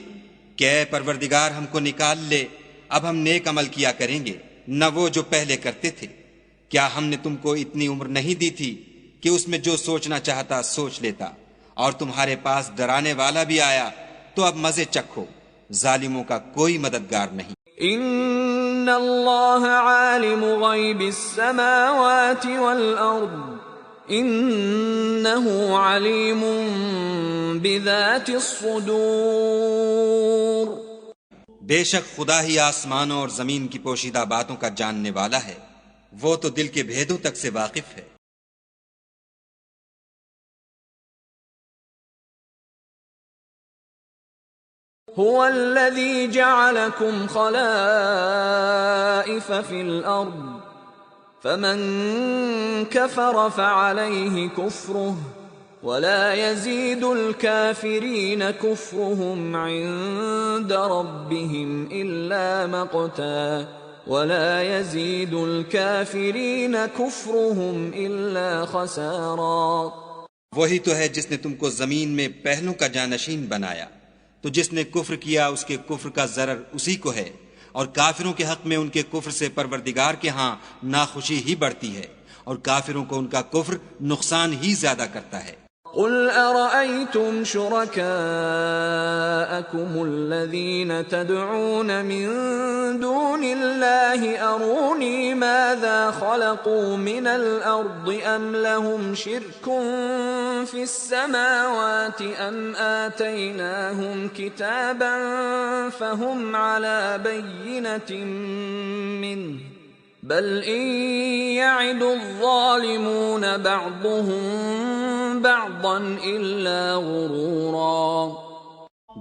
کہ اے پروردگار ہم کو نکال لے، اب ہم نیک عمل کیا کریں گے نہ وہ جو پہلے کرتے تھے۔ کیا ہم نے تم کو اتنی عمر نہیں دی تھی کہ اس میں جو سوچنا چاہتا سوچ لیتا، اور تمہارے پاس ڈرانے والا بھی آیا تو اب مزے چکھو، ظالموں کا کوئی مددگار نہیں۔ ان اللہ عالم غیب السماوات والارض انہ علیم بذات الصدور۔ بے شک خدا ہی آسمانوں اور زمین کی پوشیدہ باتوں کا جاننے والا ہے، وہ تو دل کے بھیدوں تک سے واقف ہے۔ هو الذي جعلكم خلائف في الأرض فمن كفر فعليه كفره ولا يزيد الكافرين كفرهم عند ربهم إلا مقتا ولا يزيد الكافرين كفرهم إلا خسارا۔ وہی تو ہے جس نے تم کو زمین میں پہلوں کا جانشین بنایا، تو جس نے کفر کیا اس کے کفر کا ضرر اسی کو ہے، اور کافروں کے حق میں ان کے کفر سے پروردگار کے ہاں ناخوشی ہی بڑھتی ہے، اور کافروں کو ان کا کفر نقصان ہی زیادہ کرتا ہے۔ قل أرأيتم شركاءكم الذين تدعون من دون الله أروني ماذا خلقوا من الأرض أم لهم شرك في السماوات أم آتيناهم كتابا فهم على بينة منه بل إن يعد الظالمون بعضهم بعضا إلا غرورا۔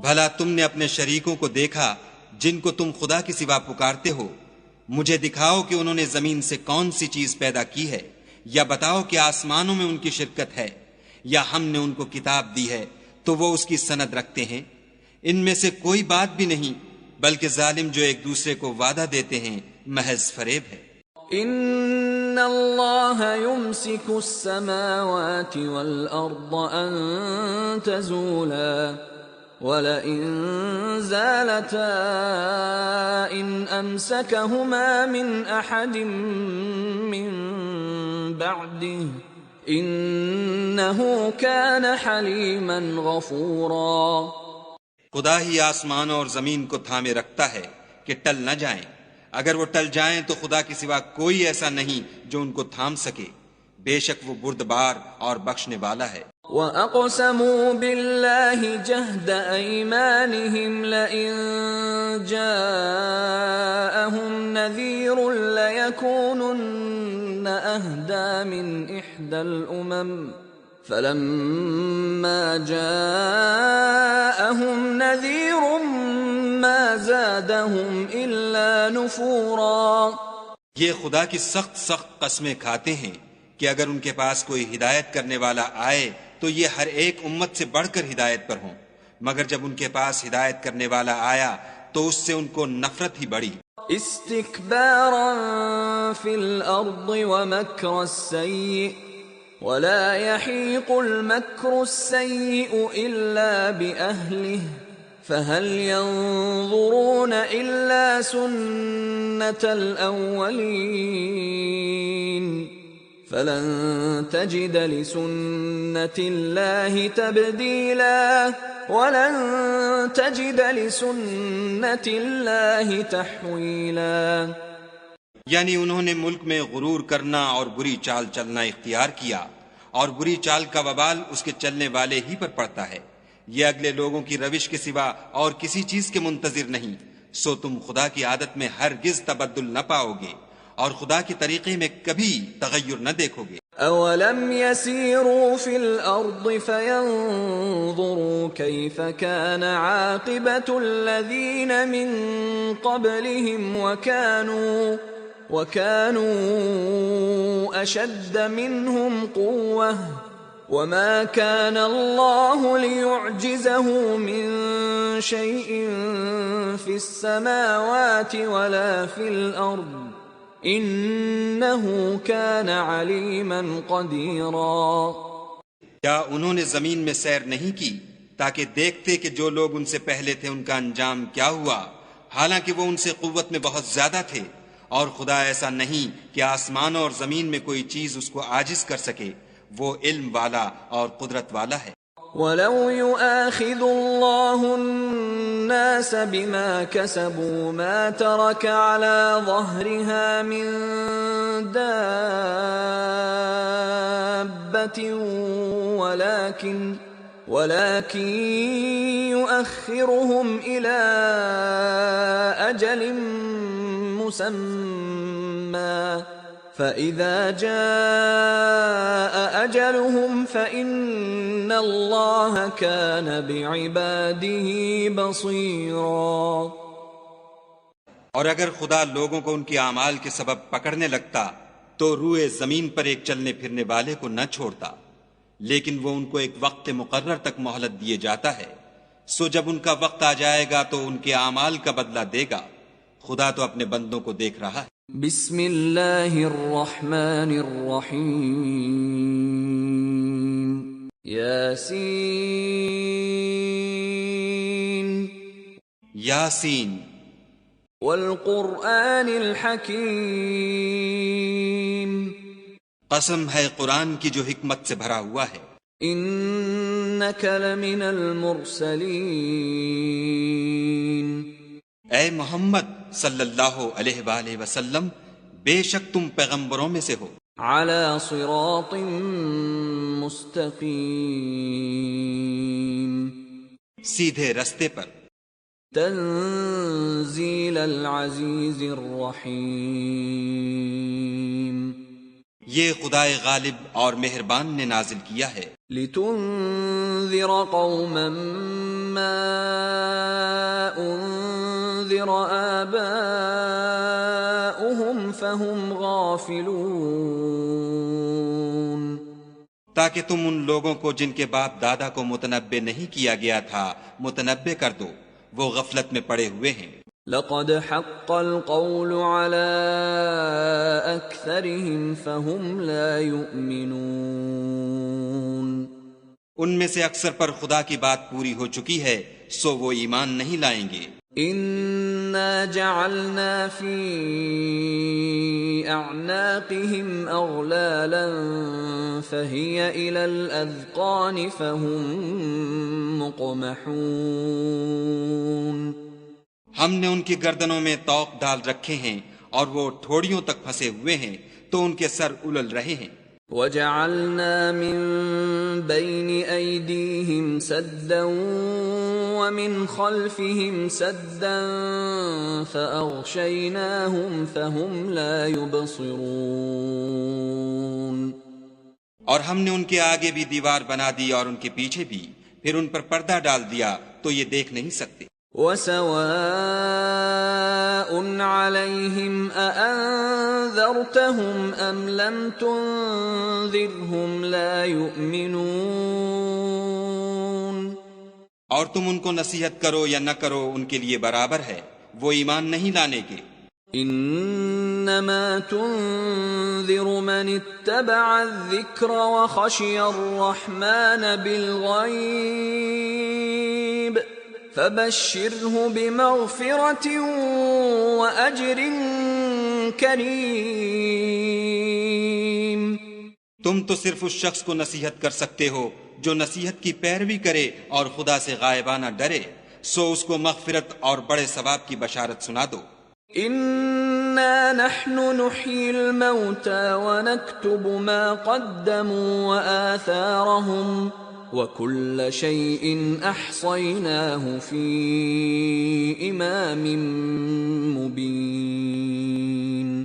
بھلا تم نے اپنے شریکوں کو دیکھا جن کو تم خدا کی سوا پکارتے ہو؟ مجھے دکھاؤ کہ انہوں نے زمین سے کون سی چیز پیدا کی ہے، یا بتاؤ کہ آسمانوں میں ان کی شرکت ہے، یا ہم نے ان کو کتاب دی ہے تو وہ اس کی سند رکھتے ہیں۔ ان میں سے کوئی بات بھی نہیں، بلکہ ظالم جو ایک دوسرے کو وعدہ دیتے ہیں محض فریب ہے۔ ان اللہ یمسک السماوات والارض ان تزولا وَلَئِن زَالَتَا إِنْ أَمْسَكَهُمَا مِنْ أَحَدٍ مِّن بَعْدِهِ إِنَّهُ كَانَ حَلِيمًا غَفُورًا۔ خدا ہی آسمان اور زمین کو تھامے رکھتا ہے کہ ٹل نہ جائیں، اگر وہ ٹل جائیں تو خدا کے سوا کوئی ایسا نہیں جو ان کو تھام سکے، بے شک وہ بردبار اور بخشنے والا ہے۔ وَأَقْسَمُوا بِاللَّهِ جَهْدَ أَيْمَانِهِمْ لَئِن جَاءَهُمْ نَذِيرٌ لَيَكُونُنَّ أَهْدَىٰ مِنْ إِحْدَى الْأُمَمِ فَلَمَّا جَاءَهُمْ نَذِيرٌ مَا زَادَهُمْ إِلَّا نُفُورًا۔ یہ خدا کی سخت قسمیں کھاتے ہیں کہ اگر ان کے پاس کوئی ہدایت کرنے والا آئے تو یہ ہر ایک امت سے بڑھ کر ہدایت پر ہوں، مگر جب ان کے پاس ہدایت کرنے والا آیا تو اس سے ان کو نفرت ہی بڑھی۔ استکبارا فی الارض ومکر السیئ ولا يحیق المکر السیئ الا بأہلہ فهل ينظرون الا سنة الاولین فلن تجد لسنة الله تبديلا ولن تجد لسنة الله تحويلا۔ یعنی انہوں نے ملک میں غرور کرنا اور بری چال چلنا اختیار کیا، اور بری چال کا وبال اس کے چلنے والے ہی پر پڑتا ہے۔ یہ اگلے لوگوں کی روش کے سوا اور کسی چیز کے منتظر نہیں، سو تم خدا کی عادت میں ہرگز تبدل نہ پاؤ گے اور خدا کے طریقے میں کبھی تغیر نہ دیکھو گے۔ اولم يسيروا في الارض فينظروا كيف كان عاقبة الذين من قبلهم وكانوا اشد منهم قوة وما كان الله ليعجزه من شيء في السماوات ولا في الارض انه كان عليما قديرا۔ کیا انہوں نے زمین میں سیر نہیں کی تاکہ دیکھتے کہ جو لوگ ان سے پہلے تھے ان کا انجام کیا ہوا، حالانکہ وہ ان سے قوت میں بہت زیادہ تھے، اور خدا ایسا نہیں کہ آسمانوں اور زمین میں کوئی چیز اس کو عاجز کر سکے، وہ علم والا اور قدرت والا ہے۔ وَلَوْ يُؤَاخِذُ اللَّهُ النَّاسَ بِمَا كَسَبُوا مَا تَرَكَ عَلَى ظَهْرِهَا مِن دَابَّةٍ وَلَكِن يُؤَخِّرُهُمْ إِلَى أَجَلٍ مُّسَمًّى فَإِذَا جَاءَ أَجَلُهُمْ فَإِنَّ اللَّهَ كَانَ بِعِبَادِهِ بَصِيرًا۔ اور اگر خدا لوگوں کو ان کے اعمال کے سبب پکڑنے لگتا تو روئے زمین پر ایک چلنے پھرنے والے کو نہ چھوڑتا، لیکن وہ ان کو ایک وقت مقرر تک مہلت دیے جاتا ہے، سو جب ان کا وقت آ جائے گا تو ان کے اعمال کا بدلہ دے گا۔ خدا تو اپنے بندوں کو دیکھ رہا ہے۔ بسم اللہ الرحمن الرحیم یاسین یاسین والقرآن الحکیم قسم ہے قرآن کی جو حکمت سے بھرا ہوا ہے۔ انک لمن المرسلین اے محمد صلی اللہ علیہ وآلہ وسلم، بے شک تم پیغمبروں میں سے ہو، علی صراط مستقیم سیدھے رستے پر۔ تنزیل العزیز الرحیم یہ خدائے غالب اور مہربان نے نازل کیا ہے۔ لتنذر قوما ما انذر آباؤهم فهم غافلون، تاکہ تم ان لوگوں کو جن کے باپ دادا کو متنبع نہیں کیا گیا تھا متنبع کر دو، وہ غفلت میں پڑے ہوئے ہیں۔ لقد حق القول على أكثرهم فهم لا يؤمنون۔ ان میں سے اکثر پر خدا کی بات پوری ہو چکی ہے، سو وہ ایمان نہیں لائیں گے۔ انا جعلنا في اعناقهم اغلالا فهي الى الاذقان فهم مقمحون۔ ہم نے ان کی گردنوں میں طوق ڈال رکھے ہیں اور وہ ٹھوڑیوں تک پھنسے ہوئے ہیں تو ان کے سر الل رہے ہیں۔ وَجَعَلْنَا مِن بَيْنِ أَيْدِيهِمْ سَدًّا وَمِنْ خَلْفِهِمْ سَدًّا فَأَغْشَيْنَاهُمْ فَهُمْ لَا يُبْصِرُونَ۔ اور ہم نے ان کے آگے بھی دیوار بنا دی اور ان کے پیچھے بھی، پھر ان پر پردہ ڈال دیا تو یہ دیکھ نہیں سکتے۔ وَسَوَاءٌ عَلَيْهِمْ أَأَنذَرْتَهُمْ أَمْ لَمْ تُنذِرْهُمْ لَا يُؤْمِنُونَ۔ اور تم ان کو نصیحت کرو یا نہ کرو ان کے لیے برابر ہے، وہ ایمان نہیں لانے کے۔ انما تنذر من اتبع الذکر وخشی الرحمن بالغیب فبشره بمغفرة وأجر کریم۔ تم تو صرف اس شخص کو نصیحت کر سکتے ہو جو نصیحت کی پیروی کرے اور خدا سے غائبانہ ڈرے، سو اس کو مغفرت اور بڑے ثواب کی بشارت سنا دو۔ انا نحن نحيي الموتى ونكتب ما قدموا وآثارهم وكل شيء احصيناه في امام مبين۔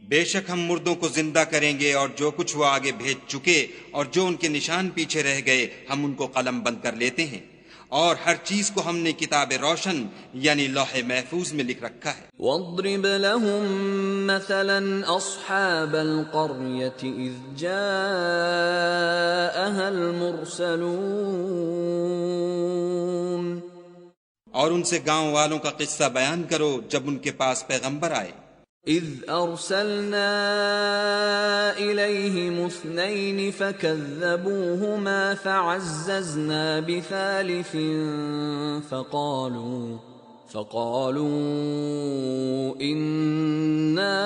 بے شک ہم مردوں کو زندہ کریں گے اور جو کچھ وہ آگے بھیج چکے اور جو ان کے نشان پیچھے رہ گئے ہم ان کو قلم بند کر لیتے ہیں، اور ہر چیز کو ہم نے کتاب روشن یعنی لوح محفوظ میں لکھ رکھا ہے۔ واضرب لهم مثلا اصحاب القرية اذ جاءها المرسلون۔ اور ان سے گاؤں والوں کا قصہ بیان کرو جب ان کے پاس پیغمبر آئے۔ اذ ارسلنا الیہم اثنین فکذبوہما فعززنا بثالث فقالوا انا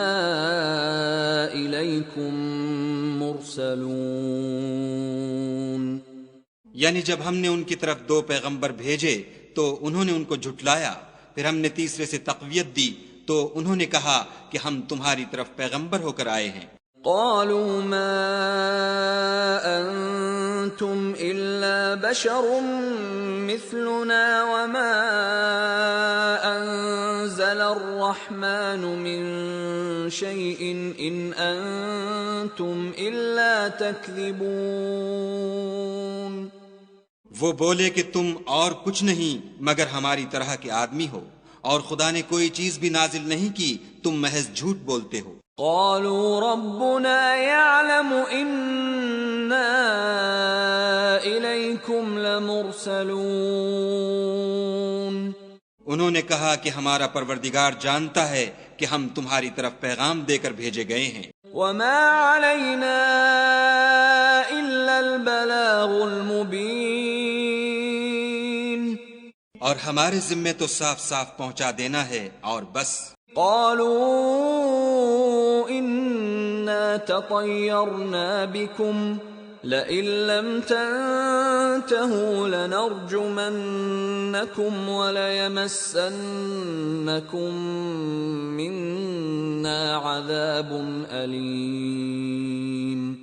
الیکم مرسلون۔ یعنی جب ہم نے ان کی طرف 2 پیغمبر بھیجے تو انہوں نے ان کو جھٹلایا، پھر ہم نے تیسرے سے تقویت دی تو انہوں نے کہا کہ ہم تمہاری طرف پیغمبر ہو کر آئے ہیں۔ قالوا ما انتم الا بشر مثلنا وما انزل الرحمن من شيء ان انتم الا تكذبون۔ وہ بولے کہ تم اور کچھ نہیں مگر ہماری طرح کے آدمی ہو، اور خدا نے کوئی چیز بھی نازل نہیں کی، تم محض جھوٹ بولتے ہو۔ قالوا ربنا يعلم إنا إليكم لمرسلون۔ انہوں نے کہا کہ ہمارا پروردگار جانتا ہے کہ ہم تمہاری طرف پیغام دے کر بھیجے گئے ہیں۔ وما علينا إلا البلاغ المبين۔ اور ہمارے ذمے تو صاف صاف پہنچا دینا ہے اور بس۔ قالوا إنا تطيرنا بكم لئن لم تنتهوا لنرجمنكم وليمسنكم منا عذاب أليم۔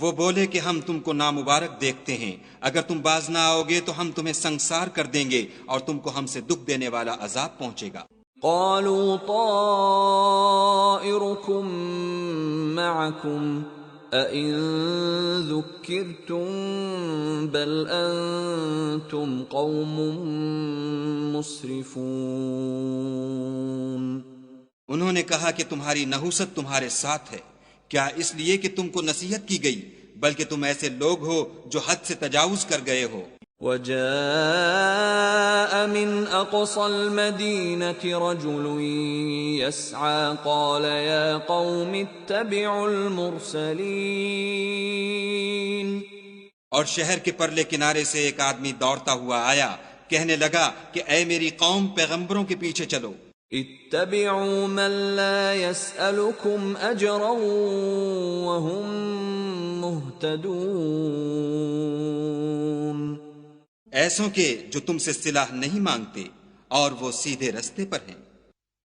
وہ بولے کہ ہم تم کو نامبارک دیکھتے ہیں، اگر تم باز نہ آؤ گے تو ہم تمہیں سنگسار کر دیں گے اور تم کو ہم سے دکھ دینے والا عذاب پہنچے گا۔ قالوا طائركم معكم أئن ذكرتم بل أنتم قوم مسرفون۔ انہوں نے کہا کہ تمہاری نحوست تمہارے ساتھ ہے، کیا اس لیے کہ تم کو نصیحت کی گئی، بلکہ تم ایسے لوگ ہو جو حد سے تجاوز کر گئے ہو۔ وجاء من أقصى المدينة رجل يسعى قال يا قوم اتبعوا المرسلين۔ اور شہر کے پرلے کنارے سے ایک آدمی دوڑتا ہوا آیا، کہنے لگا کہ اے میری قوم، پیغمبروں کے پیچھے چلو۔ اتبعوا من لا يسألكم اجرا وهم مهتدون، ایسوں کے جو تم سے صلہ نہیں مانگتے اور وہ سیدھے رستے پر ہیں۔